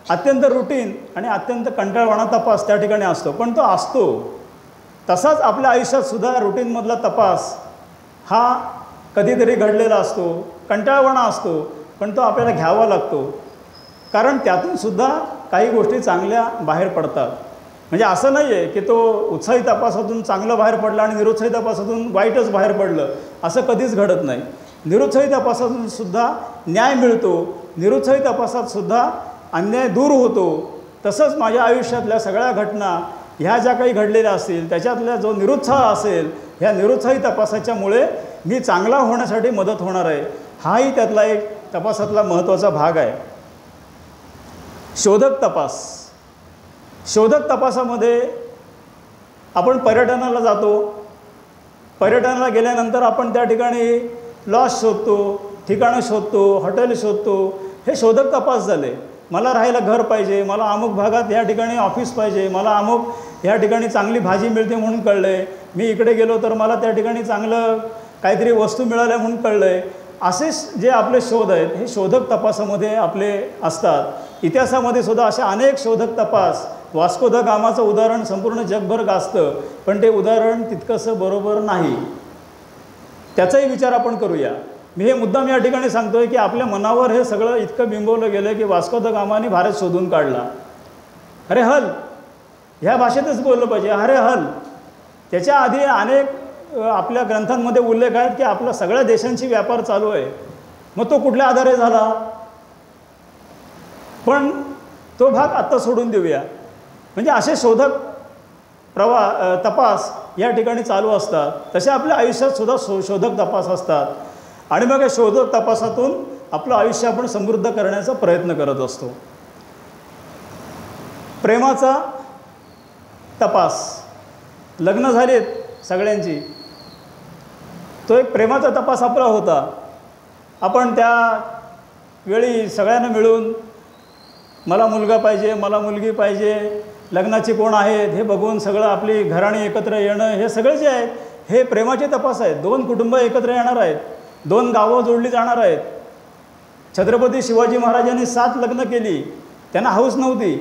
अत्यंत रुटीन आणि अत्यंत कंटाळवाणा तपास त्या ठिकाणी असतो, पण तो असतो. तसाच आपल्या आयुष्यातसुद्धा रुटीनमधला तपास हा कधीतरी घडलेला असतो, कंटाळवाणा असतो, पण तो आपल्याला घ्यावा लागतो. कारण त्यातूनसुद्धा काही गोष्टी चांगल्या बाहेर पडतात. म्हणजे असं नाही आहे की तो उत्साही तपासातून चांगलं बाहेर पडलं आणि निरुत्साही तपासातून वाईटच बाहेर पडलं, असं कधीच घडत नाही. निरुत्साही तपासातूनसुद्धा न्याय मिळतो, निरुत्साही तपासातसुद्धा अन्याय दूर होतो. तसंच माझ्या आयुष्यातल्या सगळ्या घटना ह्या ज्या काही घडलेल्या असतील त्याच्यातला जो निरुत्साह असेल, ह्या निरुत्साही तपासाच्यामुळे मी चांगला होण्यासाठी मदत होणार आहे. हाही त्यातला एक तपासातला महत्त्वाचा भाग आहे. शोधक तपास. शोधक तपासामध्ये आपण पर्यटनाला जातो. पर्यटनाला गेल्यानंतर आपण त्या ठिकाणी लॉज शोधतो, ठिकाणं शोधतो, हॉटेल शोधतो. हे शोधक तपास झाले. मला राहायला घर पाहिजे, मला अमुक भागात या ठिकाणी ऑफिस पाहिजे, मला अमुक या ठिकाणी चांगली भाजी मिळते म्हणून कळलं आहे, मी इकडे गेलो तर मला त्या ठिकाणी चांगलं काहीतरी वस्तू मिळाल्या म्हणून कळलं आहे. असेच जे आपले शोध आहेत हे शोधक तपासामध्ये आपले असतात. इतिहासामध्ये सुद्धा अशा अनेक शोधक तपास, वास्को द गामाचं उदाहरण संपूर्ण जगभर गाजतं, पण ते उदाहरण तितकंसं बरोबर नाही. त्याचाही विचार आपण करूया. मी हे मुद्दाम या ठिकाणी सांगतो आहे की आपल्या मनावर हे सगळं इतकं बिंबवलं गेलं की वास्को द गामाने भारत शोधून काढला. अरे हल, ह्या भाषेतच बोललं पाहिजे, अरे हल. त्याच्या आधी अनेक आपल्या ग्रंथांमध्ये उल्लेख आहेत की आपला सगळ्या देशांशी व्यापार चालू आहे. मग तो कुठल्या आधारे झाला? पण तो भाग आत्ता सोडून देऊया. म्हणजे असे शोधक तपास या ठिकाणी चालू असतात. तसे आपल्या आयुष्यातसुद्धा शोधक तपास असतात. आणि मग या शोधक तपासातून आपलं आयुष्य आपण समृद्ध करण्याचा प्रयत्न करत असतो. प्रेमाचा तपास. लग्न झालेत सगळ्यांची, तो एक प्रेमाचा तपास आपला होता. आपण त्या वेळी सगळ्यांना मिळून मला मुलगा पाहिजे, मला मुलगी पाहिजे, लग्नाची कोण आहेत हे बघून सगळं आपली घराणी एकत्र येणं, हे सगळे जे आहेत हे प्रेमाचे तपास आहेत. दोन कुटुंब एकत्र येणार आहेत, दोन गावं जोडली जाणार आहेत. छत्रपती शिवाजी महाराजांनी 7 लग्न केली, त्यांना हौस नव्हती,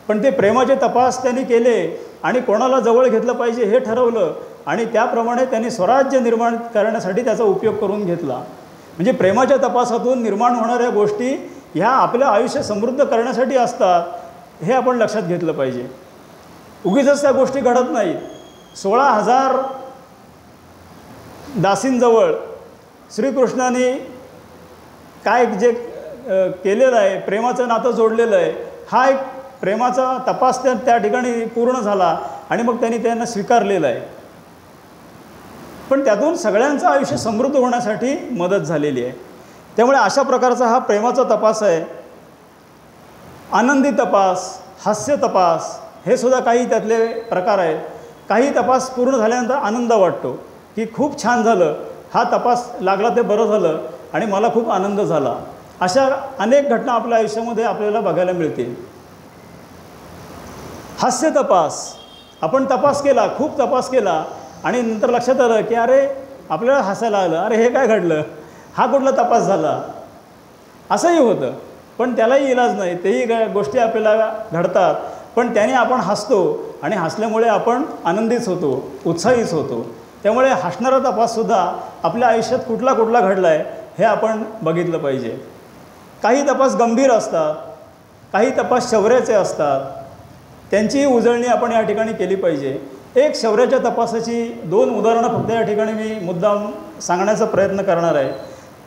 पण ते प्रेमाचे तपास त्यांनी केले आणि कोणाला जवळ घेतलं पाहिजे हे ठरवलं आणि त्याप्रमाणे त्यांनी स्वराज्य निर्माण करण्यासाठी त्याचा उपयोग करून घेतला. म्हणजे प्रेमाच्या तपासातून निर्माण होणाऱ्या गोष्टी ह्या आपलं आयुष्य समृद्ध करण्यासाठी असतात, हे आपण लक्षात घेतलं पाहिजे. उगीचच त्या गोष्टी घडत नाहीत. 16,000 दासींजवळ श्रीकृष्णाने काय जे केलेलं आहे, प्रेमाचं नातं जोडलेलं आहे, हा एक प्रेमाचा तपास त्या ठिकाणी पूर्ण झाला आणि मग त्यांनी त्यांना स्वीकारलेलं आहे. पण त्यातून सगळ्यांचं आयुष्य समृद्ध होण्यासाठी मदत झालेली आहे. त्यामुळे अशा प्रकारचा हा प्रेमाचा तपास आहे. आनंदी तपास, हास्य तपास, हे सुद्धा काही त्यातले प्रकार आहेत. काही तपास पूर्ण झाल्यानंतर आनंद वाटतो की खूप छान झालं, हा तपास लागला ते बरं झालं आणि मला खूप आनंद झाला. अशा अनेक घटना आपल्या आयुष्यामध्ये आपल्याला बघायला मिळतील. हास्य तपास. आपण तपास केला, खूप तपास केला आणि नंतर लक्षात आलं की अरे आपल्याला हसायला आलं, अरे हे काय घडलं, हा कुठला तपास झाला, असंही होतं. पण त्यालाही इलाज नाही, तेही गोष्टी आपल्याला घडतात. पण त्याने आपण हसतो आणि हसल्यामुळे आपण आनंदीच होतो, उत्साहीच होतो. त्यामुळे हसणारा तपाससुद्धा आपल्या आयुष्यात कुठला कुठला घडला आहे हे आपण बघितलं पाहिजे. काही तपास गंभीर असतात, काही तपास शौर्याचे असतात, त्यांचीही उजळणी आपण या ठिकाणी केली पाहिजे. एक शौर्याच्या तपासाची 2 उदाहरणं फक्त या ठिकाणी मी मुद्दाम सांगण्याचा प्रयत्न करणार आहे,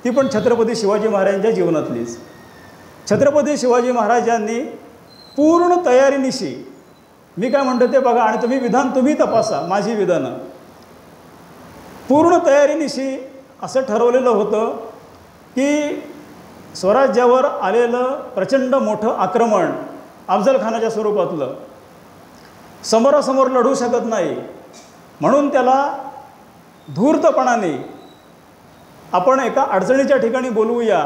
ती पण छत्रपती शिवाजी महाराजांच्या जीवनातलीच. छत्रपती शिवाजी महाराजांनी पूर्ण तयारीनिशी, मी काय म्हणतो ते बघा आणि तुम्ही तपासा माझी विधानं, पूर्ण तयारीनिशी असं ठरवलेलं होतं की स्वराज्यावर आलेलं प्रचंड मोठं आक्रमण अफजलखानाच्या स्वरूपातलं समोरासमोर लढू शकत नाही, म्हणून त्याला धूर्तपणाने आपण एका अडचणीच्या ठिकाणी बोलवूया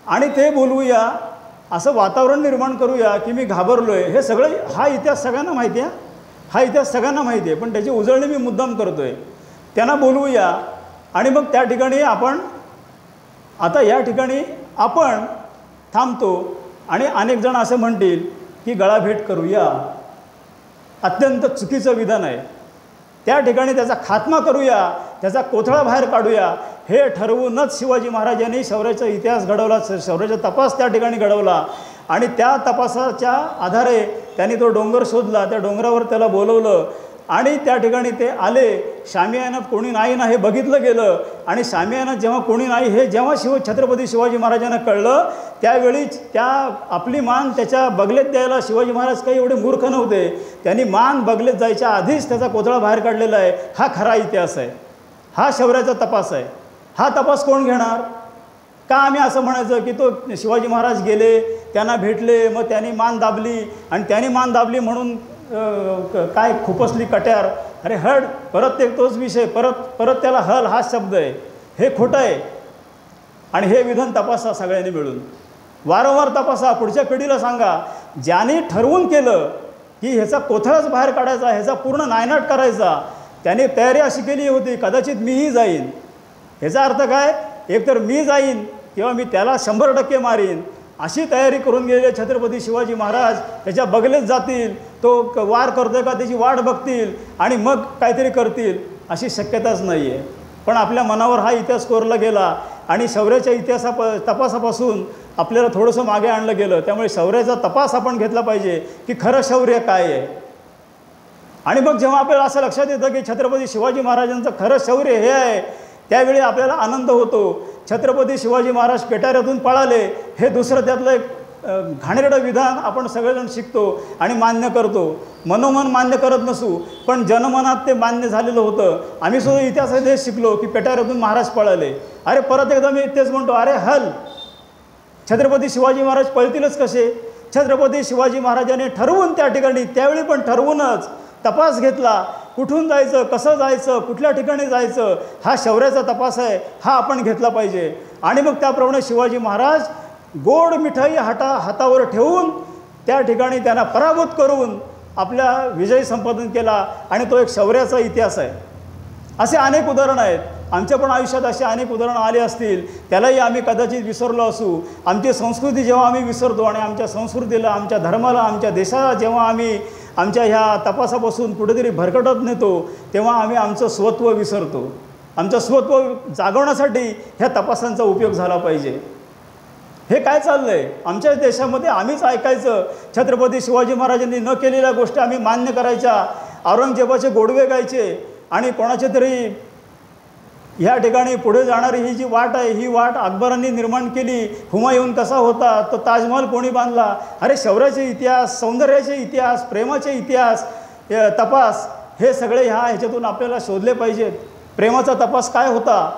आणि ते बोलवूया, असं वातावरण निर्माण करूया की मी घाबरलो आहे. हे सगळं हा इतिहास सगळ्यांना माहिती आहे, हा इतिहास सगळ्यांना माहिती आहे, पण त्याची उजळणी मी मुद्दाम करतो आहे. त्यांना बोलवूया आणि मग त्या ठिकाणी आपण आता या ठिकाणी आपण थांबतो आणि अनेक जण असं म्हणतील की गळाभेट करूया. अत्यंत चुकीचं विधान आहे. त्या ठिकाणी त्याचा खात्मा करूया, त्याचा कोथळा बाहेर काढूया, हे ठरवूनच शिवाजी महाराजांनी शौर्याचा इतिहास घडवला, शौर्याचा तपास त्या ठिकाणी घडवला आणि त्या तपासाच्या आधारे त्यांनी तो डोंगर शोधला. त्या डोंगरावर त्याला बोलवलं आणि त्या ठिकाणी ते आले. शामियानात कोणी नाही ना हे बघितलं गेलं आणि शामियानात जेव्हा कोणी नाही हे जेव्हा छत्रपती शिवाजी महाराजांना कळलं, त्यावेळीच त्या आपली मान त्याच्या बगलेत द्यायला शिवाजी महाराज काही एवढे मूर्ख नव्हते. त्यांनी मान बगलेत जायच्या आधीच त्याचा कोथळा बाहेर काढलेला आहे. हा खरा इतिहास आहे, हा शौर्याचा तपास आहे. हा तपास कोण घेणार? का आम्ही असं म्हणायचं की तो शिवाजी महाराज गेले, त्यांना भेटले, मग त्यांनी मान दाबली आणि त्यांनी मान दाबली म्हणून काय खुपसली कट्यार? अरे हड, परत ते तोच विषय, परत त्याला हल हा शब्द आहे. हे खोटं आहे आणि हे विधान तपासा सगळ्यांनी मिळून, वारंवार तपासा, पुढच्या पिढीला सांगा. ज्याने ठरवून केलं की ह्याचा कोथळाच बाहेर काढायचा, ह्याचा पूर्ण नायनाट करायचा, त्याने तयारी अशी केली होती कदाचित मीही जाईन. ह्याचा अर्थ काय? एकतर मी जाईन किंवा मी त्याला 100% मारीन, अशी तयारी करून गेलेले छत्रपती शिवाजी महाराज त्याच्या बगलेत जातील, तो वार करतोय का त्याची वाट बघतील आणि मग काहीतरी करतील, अशी शक्यताच नाही आहे. पण आपल्या मनावर हा इतिहास कोरला गेला आणि शौर्याच्या तपासापासून आपल्याला थोडंसं मागे आणलं गेलं. त्यामुळे शौर्याचा तपास आपण घेतला पाहिजे की खरं शौर्य काय आहे. आणि मग जेव्हा आपल्याला असं लक्षात येतं की छत्रपती शिवाजी महाराजांचं खरं शौर्य हे आहे, त्यावेळी आपल्याला आनंद होतो. छत्रपती शिवाजी महाराज पेटाऱ्यातून पळाले, हे दुसरं त्यातलं एक घाणेरडं विधान आपण सगळेजण शिकतो आणि मान्य करतो. मनोमन मान्य करत नसू, पण जनमनात ते मान्य झालेलं होतं. आम्ही सुद्धा इतिहासात हे शिकलो की पेटाऱ्यातून महाराज पळाले. अरे परत एकदा मी तेच म्हणतो, अरे हल, छत्रपती शिवाजी महाराज पळतीलच कसे? छत्रपती शिवाजी महाराजांनी ठरवून त्या ठिकाणी, त्यावेळी पण ठरवूनच तपास घेतला. कुठून जायचं, कसं जायचं, कुठल्या ठिकाणी जायचं, हा शौर्याचा तपास आहे, हा आपण घेतला पाहिजे. आणि मग त्याप्रमाणे शिवाजी महाराज गोड मिठाई हातावर ठेवून त्या ठिकाणी त्यांना पराभूत करून आपला विजय संपादन केला आणि तो एक शौर्याचा इतिहास आहे. असे अनेक उदाहरणं आहेत. आमच्या पण आयुष्यात असे अनेक उदाहरणं आली असतील, त्यालाही आम्ही कदाचित विसरलो असू. आमची संस्कृती जेव्हा आम्ही विसरतो आणि आमच्या संस्कृतीला, आमच्या धर्माला, आमच्या देशाला जेव्हा आम्ही आमच्या ह्या तपासापासून कुठेतरी भरकटत नेतो, तेव्हा आम्ही आमचं स्वत्व विसरतो. आमचं स्वत्व जागवण्यासाठी ह्या तपासांचा उपयोग झाला पाहिजे. हे काय चाललं आहे आमच्या देशामध्ये? आम्हीच ऐकायचं, छत्रपती शिवाजी महाराजांनी न केलेल्या गोष्टी आम्ही मान्य करायच्या, औरंगजेबाचे गोडवे गायचे आणि कोणाचे तरी ह्या ठिकाणी पुढे जाणारी ही जी वाट आहे, ही वाट अकबरांनी निर्माण केली. हुमायून कसा होता, तो ताजमहल कोणी बांधला? अरे शौर्याचे इतिहास, सौंदर्याचे इतिहास, प्रेमाचे इतिहास, तपास, हे सगळे ह्याच्यातून आपल्याला शोधले पाहिजेत. प्रेमाचा तपास काय होता?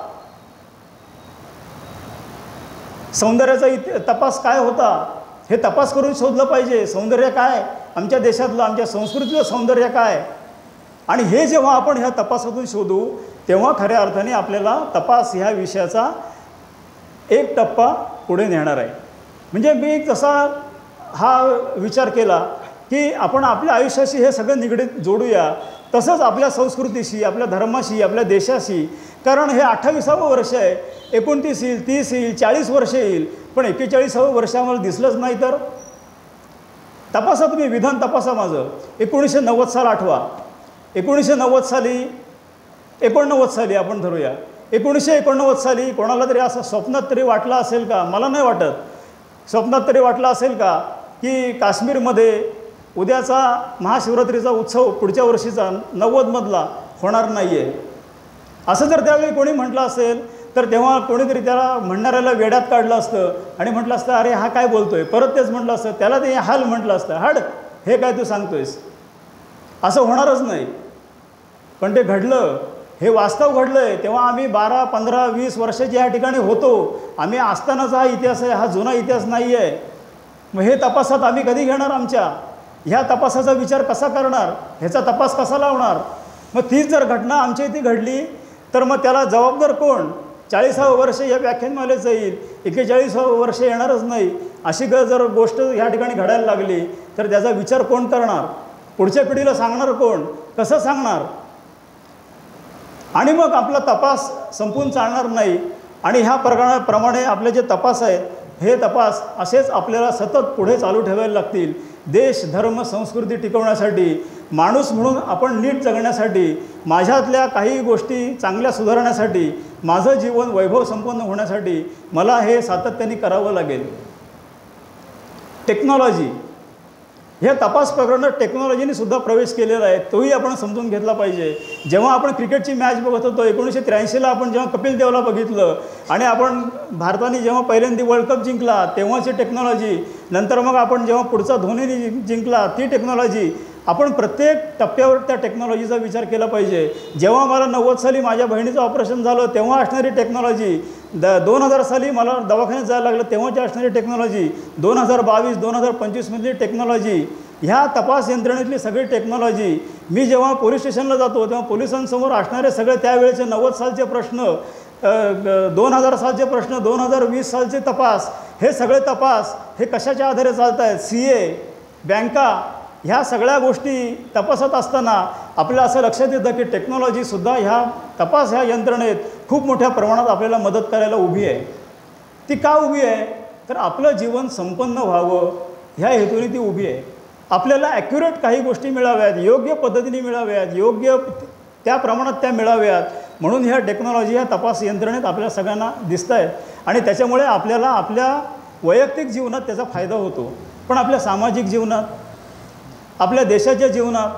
सौंदर्याचा तपास काय होता? हे तपास करून शोधलं पाहिजे. सौंदर्य काय आमच्या देशातलं, आमच्या संस्कृतीचं सौंदर्य काय? आणि हे जेव्हा आपण ह्या तपासातून शोधू, तेव्हा खऱ्या अर्थाने आपल्याला तपास ह्या विषयाचा एक टप्पा पुढे नेणार आहे. म्हणजे मी जसा हा विचार केला की आपण आपल्या आयुष्याशी हे सगळं निगडीत जोडूया, तसंच आपल्या संस्कृतीशी, आपल्या धर्माशी, आपल्या देशाशी. कारण हे 28वं वर्ष आहे. 29 येईल, 30 येईल, 40 वर्ष येईल, पण 41वं वर्ष आम्हाला दिसलंच नाही तर तपासा. तुम्ही विधान तपासा माझं. 1990 साल आठवा. 1989 साली आपण धरूया. 1989 साली कोणाला तरी असं स्वप्नात तरी वाटलं असेल का? मला नाही वाटत. स्वप्नात तरी वाटलं असेल का की काश्मीरमध्ये उद्याचा महाशिवरात्रीचा उत्सव पुढच्या वर्षीचा 90मधला होणार नाही आहे असं जर त्यावेळी कोणी म्हटलं असेल तर तेव्हा कोणीतरी त्याला म्हणणाऱ्याला वेड्यात काढलं असतं आणि म्हटलं असतं अरे हा काय बोलतोय, परत तेच म्हटलं असतं, त्याला ते हाल म्हटलं असतं, हड हे काय तू सांगतोयस, असं होणारच नाही. पण ते घडलं, हे वास्तव घडलं आहे. तेव्हा आम्ही 12, 15, 20 वर्षाचे या ठिकाणी होतो. आम्ही असतानाचा हा इतिहास आहे, हा जुना इतिहास नाही आहे. मग हे तपासात आम्ही कधी घेणार? ह्या तपासाचा विचार कसा करणार? ह्याचा तपास कसा लावणार? मग तीच जर घटना आमच्या इथे घडली तर मग त्याला जबाबदार कोण? 40वे वर्ष या व्याख्यानमालेचं येईल, 41वे वर्ष येणारच नाही. अशी जर गोष्ट ह्या ठिकाणी घडायला लागली तर त्याचा विचार कोण करणार? पुढच्या पिढीला सांगणार कोण? कसं सांगणार? आणि मग आपला तपास संपून चालणार नाही. आणि ह्या प्रमाणे आपले जे तपास आहेत हे तपास असेच आपल्याला सतत पुढे चालू ठेवायला लागतील. देश, धर्म, संस्कृती टिकवण्यासाठी, माणूस म्हणून आपण नीट जगण्यासाठी, माझ्यातल्या काही गोष्टी चांगल्या सुधारण्यासाठी, माझं जीवन वैभव संपन्न होण्यासाठी मला हे सातत्याने करावं लागेल. टेक्नॉलॉजी, ह्या तपास प्रकरणात टेक्नॉलॉजीने सुद्धा प्रवेश केलेला आहे, तोही आपण समजून घेतला पाहिजे. जेव्हा आपण क्रिकेटची मॅच बघत होतो 1983ला, आपण जेव्हा कपिल देवला बघितलं आणि आपण भारताने जेव्हा पहिल्यांदा वर्ल्ड कप जिंकला तेव्हाची टेक्नॉलॉजी, नंतर मग आपण जेव्हा पुढचा धोनीने जिंकला ती टेक्नॉलॉजी, आपण प्रत्येक टप्प्यावर त्या टेक्नॉलॉजीचा विचार केला पाहिजे. जेव्हा मला 90 साली माझ्या बहिणीचं ऑपरेशन झालं तेव्हा असणारी टेक्नॉलॉजी, 2000 साली मला दवाखान्यात जायला लागलं तेव्हाची असणारी टेक्नॉलॉजी, 2022-2025मधली टेक्नॉलॉजी, ह्या तपास यंत्रणेतली सगळी टेक्नॉलॉजी. मी जेव्हा पोलीस स्टेशनला जातो तेव्हा पोलिसांसमोर असणारे सगळे त्यावेळेचे 90 सालचे प्रश्न, 2000 सालचे प्रश्न, 2020 सालचे तपास, हे सगळे तपास हे कशाच्या आधारे चालत आहेत? CA, बँका, ह्या सगळ्या गोष्टी तपासत असताना आपल्याला असं लक्षात येतं की टेक्नॉलॉजीसुद्धा ह्या तपास ह्या यंत्रणेत खूप मोठ्या प्रमाणात आपल्याला मदत करायला उभी आहे. ती का उभी आहे? तर आपलं जीवन संपन्न व्हावं ह्या हेतूने ती उभी आहे. आपल्याला ॲक्युरेट काही गोष्टी मिळाव्यात, योग्य पद्धतीने मिळाव्यात, योग्य त्या प्रमाणात त्या मिळाव्यात, म्हणून ह्या टेक्नॉलॉजी ह्या तपास यंत्रणेत आपल्या सगळ्यांना दिसत आहेत. आणि त्याच्यामुळे आपल्याला आपल्या वैयक्तिक जीवनात त्याचा फायदा होतो, पण आपल्या सामाजिक जीवनात, आपल्या देशाच्या जीवनात,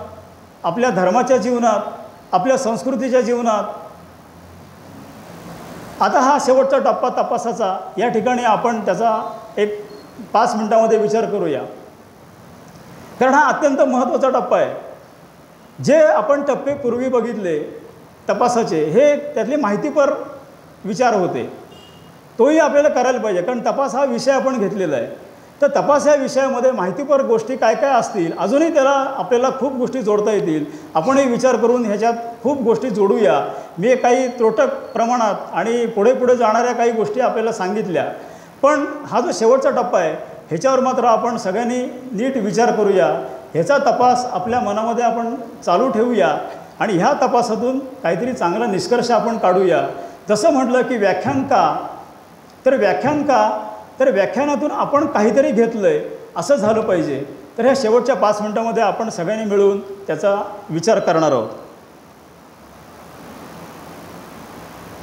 आपल्या धर्माच्या जीवनात, आपल्या संस्कृतीच्या जीवनात. आता हा शेवटचा टप्पा तपासाचा, या ठिकाणी आपण त्याचा एक 5 मिनिटामध्ये विचार करूया, कारण हा अत्यंत महत्त्वाचा टप्पा आहे. जे आपण टप्पे पूर्वी बघितले तपासाचे, हे त्यातले माहितीपर विचार होते, तोही आपल्याला करायला पाहिजे, कारण तपास हा विषय आपण घेतलेला आहे. तर तपास या विषयामध्ये माहितीपर गोष्टी काय काय असतील, अजूनही त्याला आपल्याला खूप गोष्टी जोडता येतील. आपणही विचार करून ह्याच्यात खूप गोष्टी जोडूया. मी काही त्रोटक प्रमाणात आणि पुढे पुढे जाणाऱ्या काही गोष्टी आपल्याला सांगितल्या, पण हा जो शेवटचा टप्पा आहे ह्याच्यावर मात्र आपण सगळ्यांनी नीट विचार करूया. ह्याचा तपास आपल्या मनामध्ये आपण चालू ठेवूया आणि ह्या तपासातून काहीतरी चांगला निष्कर्ष आपण काढूया. जसं म्हटलं की व्याख्यान का, तर व्याख्यानातून आपण काहीतरी घेतलं आहे असं झालं पाहिजे. तर ह्या शेवटच्या 5 मिनिटामध्ये आपण सगळ्यांनी मिळून त्याचा विचार करणार आहोत.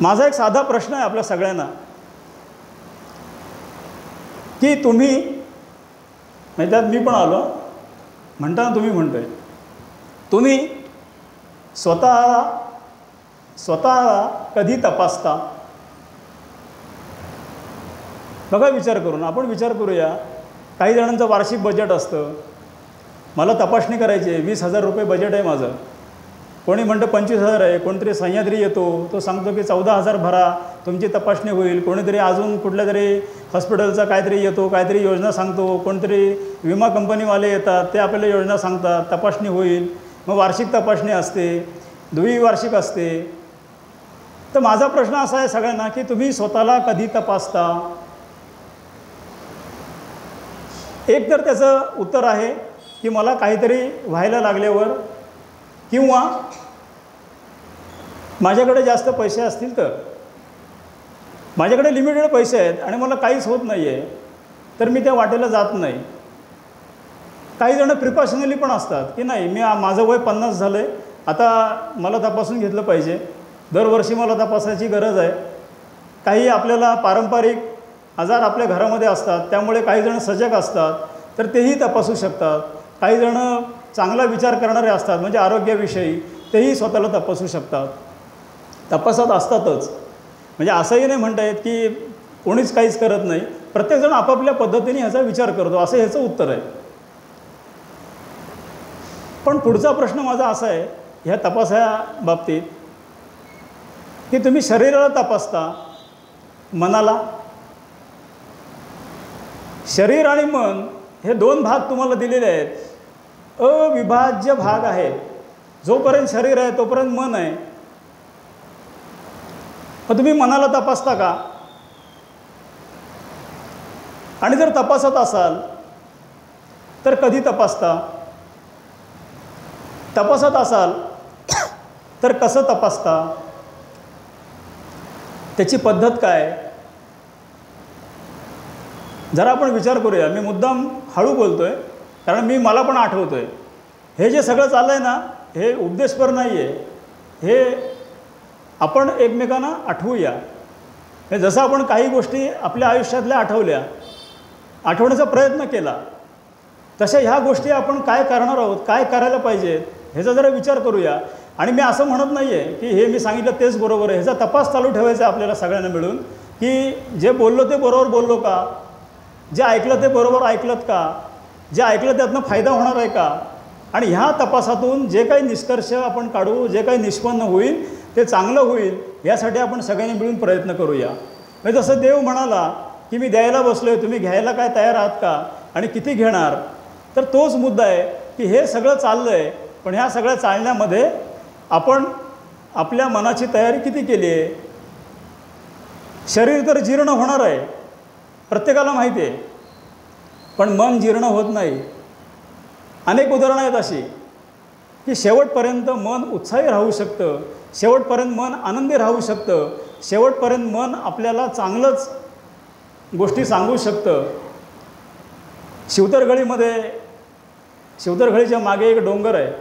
माझा एक साधा प्रश्न आहे आपल्या सगळ्यांना, की तुम्ही, म्हणजे त्यात मी पण आलो म्हणताना तुम्ही म्हणतोय, तुम्ही स्वतःला कधी तपासता? बघा विचार करून, आपण विचार करूया. काही जणांचं वार्षिक बजेट असतं, मला तपासणी करायची आहे, 20,000 रुपये बजेट आहे माझं. कोणी म्हणतं 25,000 आहे, कोणीतरी सह्याद्री येतो, तो सांगतो की 14,000 भरा तुमची तपासणी होईल. कोणीतरी अजून कुठल्या तरी हॉस्पिटलचा काहीतरी येतो, काहीतरी योजना सांगतो, कोणतरी विमा कंपनीवाले येतात, ते आपल्याला योजना सांगतात, तपासणी होईल. मग वार्षिक तपासणी असते, द्विवार्षिक असते. तर माझा प्रश्न असा आहे सगळ्यांना की तुम्ही स्वतःला कधी तपासता? एक तर त्याचं उत्तर आहे की मला काहीतरी व्हायला लागल्यावर, किंवा माझ्याकडे जास्त पैसे असतील तर. माझ्याकडे लिमिटेड पैसे आहेत आणि मला काहीच होत नाही आहे तर मी त्या वाटेला जात नाही. काही जणं प्रिकॉशनली पण असतात की नाही, माझं वय 50 झालं आहे, आता मला तपासून घेतलं पाहिजे, दरवर्षी मला तपासायची गरज आहे. काही आपल्याला पारंपरिक आजार आपल्या घरामध्ये असतात, त्यामुळे काही जण सजग असतात तर तेही तपासू शकतात. काही जणं चांगला विचार करणारे असतात, म्हणजे आरोग्याविषयी तेही स्वतःला तपासू शकतात, तपासत असतातच. म्हणजे असंही नाही म्हणता येत की कोणीच काहीच करत नाही. प्रत्येकजण आपापल्या पद्धतीने ह्याचा विचार करतो, असं ह्याचं उत्तर आहे. पण पुढचा प्रश्न माझा असा आहे ह्या तपासाच्या बाबतीत की तुम्ही शरीराला तपासता, मनाला? शरीर आणि मन हे दोन भाग तुम्हाला दिलेले आहेत, अविभाज्य भाग आहेत. जोपर्यंत शरीर आहे तोपर्यंत मन आहे. मग तुम्ही मनाला तपासता का? आणि जर तपासत असाल तर कधी तपासता? तपासत असाल तर कसं तपासता? त्याची पद्धत काय? जरा आपण विचार करूया. मी मुद्दाम हळू बोलतो आहे कारण मला पण आठवतो आहे हे जे सगळं चाललं आहे ना, हे उपदेशपर नाही आहे. हे आपण एकमेकांना आठवूया. हे जसं आपण काही गोष्टी आपल्या आयुष्यातल्या आठवण्याचा प्रयत्न केला, तशा ह्या गोष्टी आपण काय करणार आहोत, काय करायला पाहिजेत ह्याचा जरा विचार करूया. आणि मी असं म्हणत नाही आहे की हे मी सांगितलं तेच बरोबर आहे. ह्याचा तपास चालू ठेवायचा आहे आपल्याला सगळ्यांना मिळून की जे बोललो ते बरोबर बोललो का, जे ऐकलं ते बरोबर ऐकलंत का, जे ऐकलं त्यातनं फायदा होणार आहे का. आणि ह्या तपासातून जे काही निष्कर्ष आपण काढू, जे काही निष्पन्न होईल ते चांगलं होईल यासाठी आपण सगळ्यांनी मिळून प्रयत्न करूया. म्हणजे जसं देव म्हणाला की मी द्यायला बसलो आहे, तुम्ही घ्यायला काय तयार आहात का आणि किती घेणार. तर तोच मुद्दा आहे की हे सगळं चाललं आहे, पण ह्या सगळ्या चालण्यामध्ये आपण आपल्या मनाची तयारी किती केली आहे. शरीर तर जीर्ण होणार आहे, प्रत्येकाला माहिती आहे, पण मन जीर्ण होत नाही. अनेक उदाहरणं आहेत अशी की शेवटपर्यंत मन उत्साही राहू शकतं, शेवटपर्यंत मन आनंदी राहू शकतं, शेवटपर्यंत मन आपल्याला चांगलंच गोष्टी सांगू शकतं. शिवतरगळीच्या मागे एक डोंगर आहे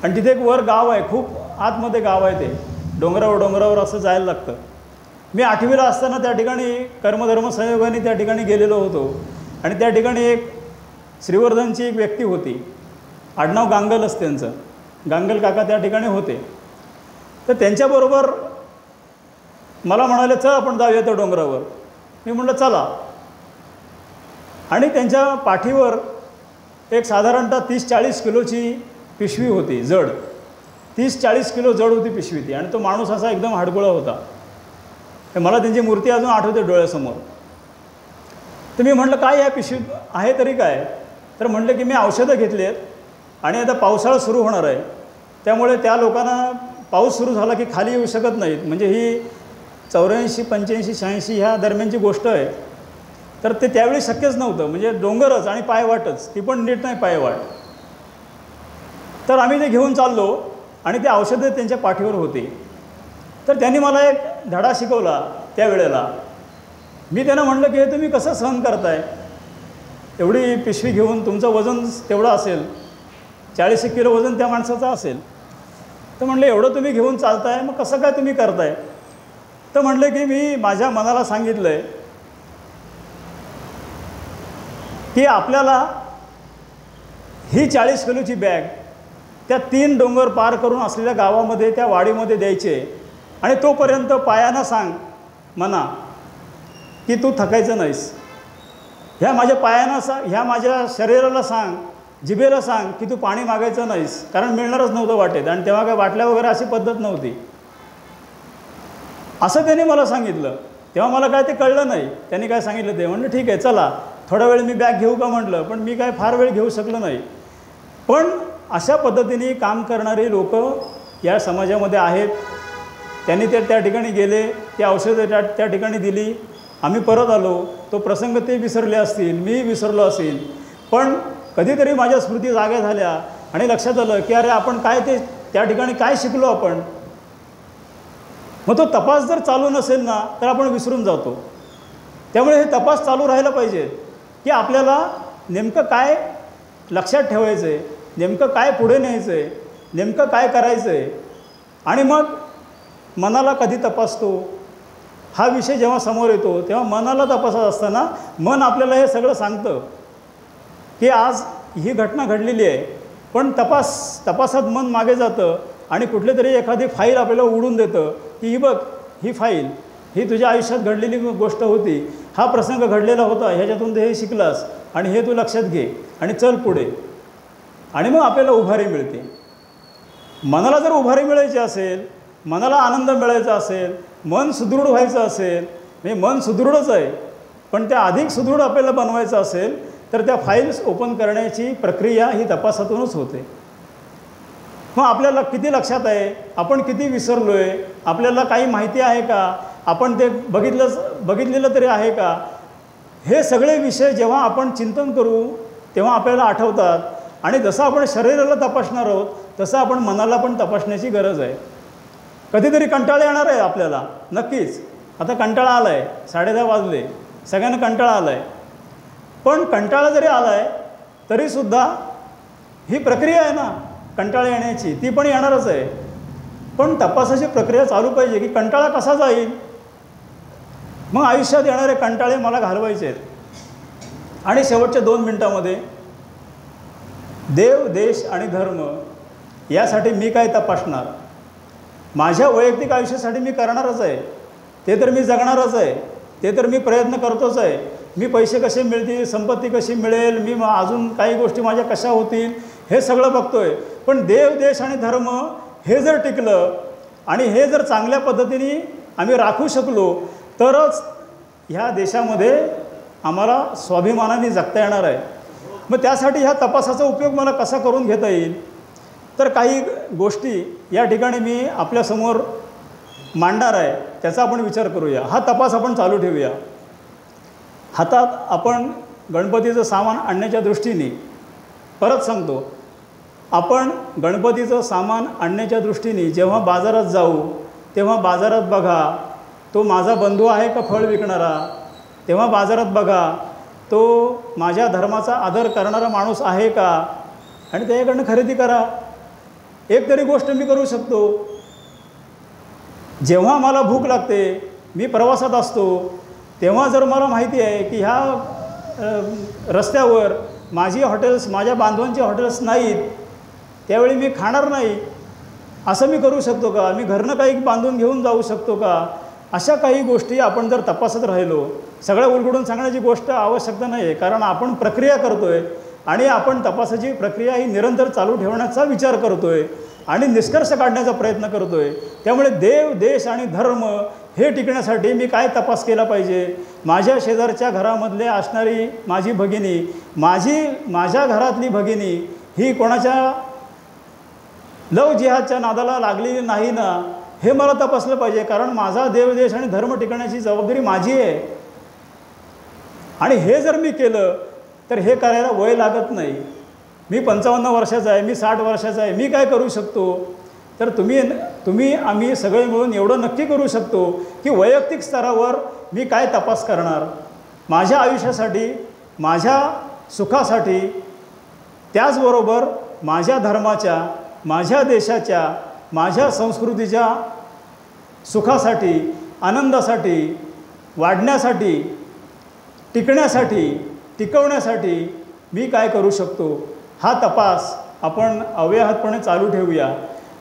आणि तिथे एक वर गाव आहे, खूप आतमध्ये गाव आहे. ते डोंगरावर असं जायला लागतं. मी 8वीला असताना त्या ठिकाणी कर्मधर्म संयोगाने त्या ठिकाणी गेलेलो होतो आणि त्या ठिकाणी एक श्रीवर्धनची एक व्यक्ती होती, आडनाव गांगलच त्यांचं, गांगल काका त्या ठिकाणी होते. तर त्यांच्याबरोबर मला म्हणाले चल आपण जाऊया त्या डोंगरावर. मी म्हटलं चला. आणि त्यांच्या पाठीवर एक साधारणतः 30-40 किलोची पिशवी होती, जड 30-40 किलो जड होती पिशवी ती. आणि तो माणूस असा एकदम हाडगोळा होता. मला त्यांची मूर्ती अजून आठवते डोळ्यासमोर. तर मी म्हटलं काय या पिशवीत आहे तरी काय. तर म्हटलं की मी औषधं घेतली आहेत आणि आता पावसाळा सुरू होणार आहे, त्यामुळे त्या लोकांना पाऊस सुरू झाला की खाली येऊ शकत नाहीत. म्हणजे ही 84, 85, 86 ह्या दरम्यानची गोष्ट आहे. तर ते त्यावेळी शक्यच नव्हतं, म्हणजे डोंगरच आणि पायवाटच, ती पण नीट नाही पायवाट. तर आम्ही ते घेऊन चाललो आणि ते औषधं त्यांच्या पाठीवर होती. तर त्यांनी मला एक धडा शिकवला त्यावेळेला. मी त्यांना म्हटलं की हे तुम्ही कसं सहन करताय, एवढी पिशवी घेऊन, तुमचं वजन तेवढं असेल, 40 किलो वजन त्या माणसाचं असेल. तर म्हटलं एवढं तुम्ही घेऊन चालताय, मग कसं काय तुम्ही करताय. तर म्हटलं की मी माझ्या मनाला सांगितलं आहे की आपल्याला ही 40 किलोची बॅग त्या 3 डोंगर पार करून असलेल्या गावामध्ये, त्या वाडीमध्ये द्यायचे. आणि तोपर्यंत पायानं सांग म्हणा की तू थकायचं नाहीस. ह्या माझ्या पायानं सांग, ह्या माझ्या शरीराला सांग, जिभेला सांग की तू पाणी मागायचं नाहीस, कारण मिळणारच नव्हतं वाटेत. आणि तेव्हा काय बाटल्या वगैरे अशी पद्धत नव्हती. असं त्यांनी मला सांगितलं. तेव्हा मला काय ते कळलं नाही. त्यांनी काय सांगितलं ते म्हणलं ठीक आहे चला थोडा वेळ मी बॅग घेऊ का म्हटलं. पण मी काय फार वेळ घेऊ शकलो नाही. पण अशा पद्धतीने काम करणारे लोक या समाजामध्ये आहेत. त्यांनी त्या ठिकाणी गेले, ते औषधं त्या ठिकाणी दिली, आम्ही परत आलो. तो प्रसंग ते विसरले असतील, मी विसरलो असेल, पण कधीतरी माझ्या स्मृती जाग्या झाल्या आणि लक्षात आलं की अरे आपण काय ते त्या ठिकाणी काय शिकलो आपण. मग तो तपास जर चालू नसेल ना तर आपण विसरून जातो. त्यामुळे हे तपास चालू राहायला पाहिजे की आपल्याला नेमकं काय लक्षात ठेवायचं आहे, नेमकं काय पुढे न्यायचं आहे, नेमकं काय करायचं आहे. आणि मग मनाला कधी तपासतो हा विषय जेव्हा समोर येतो तेव्हा मनाला तपासत असताना मन आपल्याला हे सगळं सांगतं की आज ही घटना घडलेली आहे, पण तपासात मन मागे जातं आणि कुठले तरी एखादी फाईल आपल्याला उघडून देतं की ही बघ, ही फाईल, ही तुझ्या आयुष्यात घडलेली गोष्ट होती, हा प्रसंग घडलेला होता, ह्याच्यातून ते हे शिकलास आणि हे तू लक्षात घे आणि चल पुढे. आणि मग आपल्याला उभारी मिळते. मनाला जर उभारी मिळायची असेल, मनाला आनंद मिळायचा असेल, मन सुदृढ व्हायचं असेल, म्हणजे मन सुदृढच आहे, पण त्या अधिक सुदृढ आपल्याला बनवायचं असेल तर त्या फाईल्स ओपन करण्याची प्रक्रिया ही तपासातूनच होते. मग आपल्याला किती लक्षात आहे, आपण किती विसरलो आहे, आपल्याला काही माहिती आहे का, आपण ते बघितलेलं तरी आहे का, हे सगळे विषय जेव्हा आपण चिंतन करू तेव्हा आपल्याला आठवतात. आणि जसं आपण शरीराला तपासणार आहोत तसं आपण मनाला पण तपासण्याची गरज आहे. कधीतरी कंटाळा येणार आहे आपल्याला, नक्कीच. आता कंटाळा आला आहे, 10:30 वाजले, सगळ्यांना कंटाळा आला आहे. पण कंटाळा जरी आला आहे तरीसुद्धा ही प्रक्रिया आहे ना कंटाळा येण्याची, ती पण येणारच आहे. पण तपासाची प्रक्रिया चालू पाहिजे की कंटाळा कसा जाईल. मग आयुष्यात येणारे कंटाळे मला घालवायचे आहेत. आणि शेवटच्या 2 मिनटामध्ये देव, देश आणि धर्म यासाठी मी काय तपासणार, माझ्या वैयक्तिक आयुष्यासाठी मी करणारच आहे, ते तर मी जगणारच आहे, ते तर मी प्रयत्न करतोच आहे. मी पैसे कसे मिळतील, संपत्ती कशी मिळेल, मी अजून काही गोष्टी माझ्या कशा होतील, हे सगळं बघतो आहे. पण देव, देश आणि धर्म हे जर टिकलं आणि हे जर चांगल्या पद्धतीने आम्ही राखू शकलो तरच ह्या देशामध्ये आम्हाला स्वाभिमानाने जगता येणार आहे. मग त्यासाठी ह्या तपासाचा उपयोग मला कसा करून घेता येईल, तर काही गोष्टी या ठिकाणी मी आपल्यासमोर मांडणार आहे, त्याचा आपण विचार करूया. हा तपास आपण चालू ठेवूया. हातात आपण गणपतीचं सामान आणण्याच्या दृष्टीने, परत सांगतो, आपण गणपतीचं सामान आणण्याच्या दृष्टीने जेव्हा बाजारात जाऊ तेव्हा बाजारात बघा तो माझा बंधू आहे का फळ विकणारा, तेव्हा बाजारात बघा तो माझ्या धर्माचा आदर करणारा माणूस आहे का, आणि त्याच्याकडनं खरेदी करा. एक तरी गोष्ट मी करू शकतो, जेव्हा मला भूक लागते, मी प्रवासात असतो, तेव्हा जर मला माहिती आहे की ह्या रस्त्यावर माझी हॉटेल्स, माझ्या बांधवांची हॉटेल्स नाहीत, त्यावेळी मी खाणार नाही, असं मी करू शकतो का, मी घरनं काही बांधून घेऊन जाऊ शकतो का. अशा काही गोष्टी आपण जर तपासत राहिलो, सगळ्या उलगडून सांगण्याची गोष्ट आवश्यकता नाही आहे, कारण आपण प्रक्रिया करतो आहे आणि आपण तपासाची प्रक्रिया ही निरंतर चालू ठेवण्याचा विचार करतो आहे आणि निष्कर्ष काढण्याचा प्रयत्न करतो आहे. त्यामुळे देव, देश आणि धर्म हे टिकण्यासाठी मी काय तपास केला पाहिजे. माझ्या शेजारच्या घरामधले असणारी माझी भगिनी, माझ्या घरातली भगिनी ही कोणाच्या लव जिहादच्या नादाला लागलेली नाही ना, हे मला तपासलं पाहिजे, कारण माझा देव, देश आणि धर्म टिकण्याची जबाबदारी माझी आहे. आणि हे जर मी केलं तर हे करायला वय लागत नाही. मी 55 वर्षाचा आहे, मी 60 वर्षाचा आहे, मी काय करू शकतो, तर तुम्ही आम्ही सगळे मिळून एवढं नक्की करू शकतो की वैयक्तिक स्तरावर मी काय तपास करणार माझ्या आयुष्यासाठी, माझ्या सुखासाठी, त्याचबरोबर माझ्या धर्माच्या, माझ्या देशाच्या, माझ्या संस्कृतीच्या सुखासाठी, आनंदासाठी, वाढण्यासाठी, टिकण्यासाठी, टिकवण्यासाठी मी काय करू शकतो. हा तपास आपण अव्याहतपणे चालू ठेवूया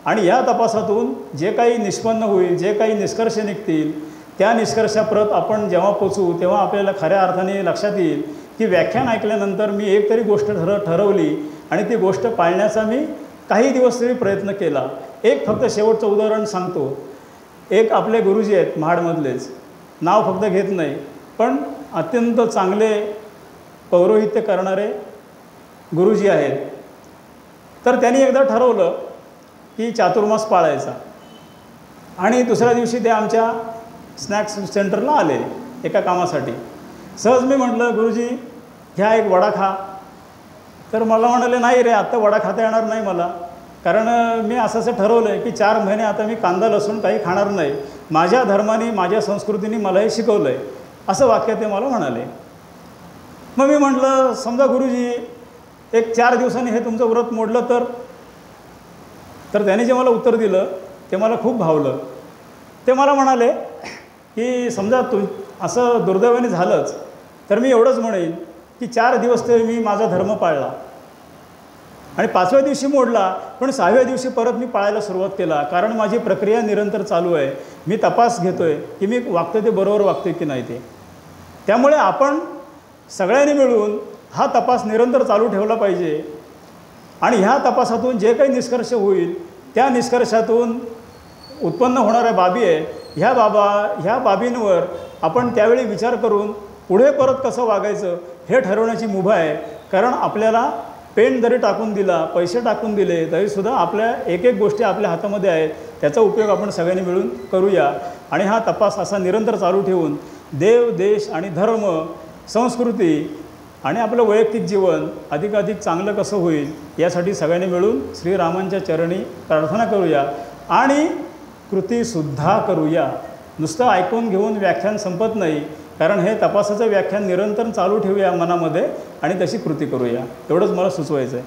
आणि या तपासातून जे काही निष्पन्न होईल, जे काही निष्कर्ष निघतील, त्या निष्कर्षाप्रत आपण जेव्हा पोचू तेव्हा आपल्याला खऱ्या अर्थाने लक्षात येईल की व्याख्यान ऐकल्यानंतर मी एक तरी गोष्ट ठरवली आणि ती गोष्ट पाळण्याचा मी काही दिवस तरी प्रयत्न केला. एक फक्त शेवटचं उदाहरण सांगतो. एक आपले गुरुजी आहेत महाडमधलेच, नाव फक्त घेत नाही, पण अत्यंत चांगले पौरोहित्य करणारे गुरुजी आहेत. तर त्यांनी एकदा ठरवलं की चातुर्मास पाळायचा आणि दुसऱ्या दिवशी ते आमच्या स्नॅक्स सेंटरला आले एका कामासाठी. सहज मी म्हटलं, गुरुजी घ्या एक वडा खा. तर मला म्हणाले, नाही रे, आत्ता वडा खाता येणार नाही मला, कारण मी असं ठरवलं आहे की 4 महिने आता मी कांदा लसूण काही खाणार नाही, माझ्या धर्माने, माझ्या संस्कृतीने मला हे शिकवलं आहे, असं वाक्य ते मला म्हणाले. मग मी म्हटलं, समजा गुरुजी एक 4 दिवसांनी हे तुमचं व्रत मोडलं तर त्यांनी जे मला उत्तर दिलं ते मला खूप भावलं. ते मला म्हणाले की समजा असं दुर्दैवाने झालंच तर मी एवढंच म्हणेन की 4 दिवस तरी मी माझा धर्म पाळला, आणि 5व्या दिवशी मोडला, पण 6व्या दिवशी परत मी पाळायला सुरुवात केला, कारण माझी प्रक्रिया निरंतर चालू आहे. मी तपास घेतो आहे की मी वागतो ते बरोबर वागतो की नाही ते. त्यामुळे आपण सगळ्यांनी मिळून हा तपास निरंतर चालू ठेवला पाहिजे. आणि ह्या तपासातून जे काही निष्कर्ष होईल त्या निष्कर्षातून उत्पन्न होणाऱ्या बाबी आहे, ह्या बाबींवर आपण त्यावेळी विचार करून पुढे परत कसं वागायचं हे ठरवण्याची मुभा आहे. कारण आपल्याला पेन जरी टाकून दिला, पैसे टाकून दिले, तरीसुद्धा आपल्या एक एक गोष्टी आपल्या हातामध्ये आहेत, त्याचा उपयोग आपण सगळ्यांनी मिळून करूया. आणि हा तपास असा निरंतर चालू ठेवून देव, देश आणि धर्म, संस्कृती आणि आपलं वैयक्तिक जीवन अधिकाधिक चांगलं कसं होईल यासाठी सगळ्यांनी मिळून श्रीरामांच्या चरणी प्रार्थना करूया आणि कृतीसुद्धा करूया. नुसतं ऐकून घेऊन व्याख्यान संपत नाही, कारण हे तपासाचं व्याख्यान निरंतर चालू ठेवूया मनामध्ये आणि तशी कृती करूया. एवढंच मला सुचवायचं आहे.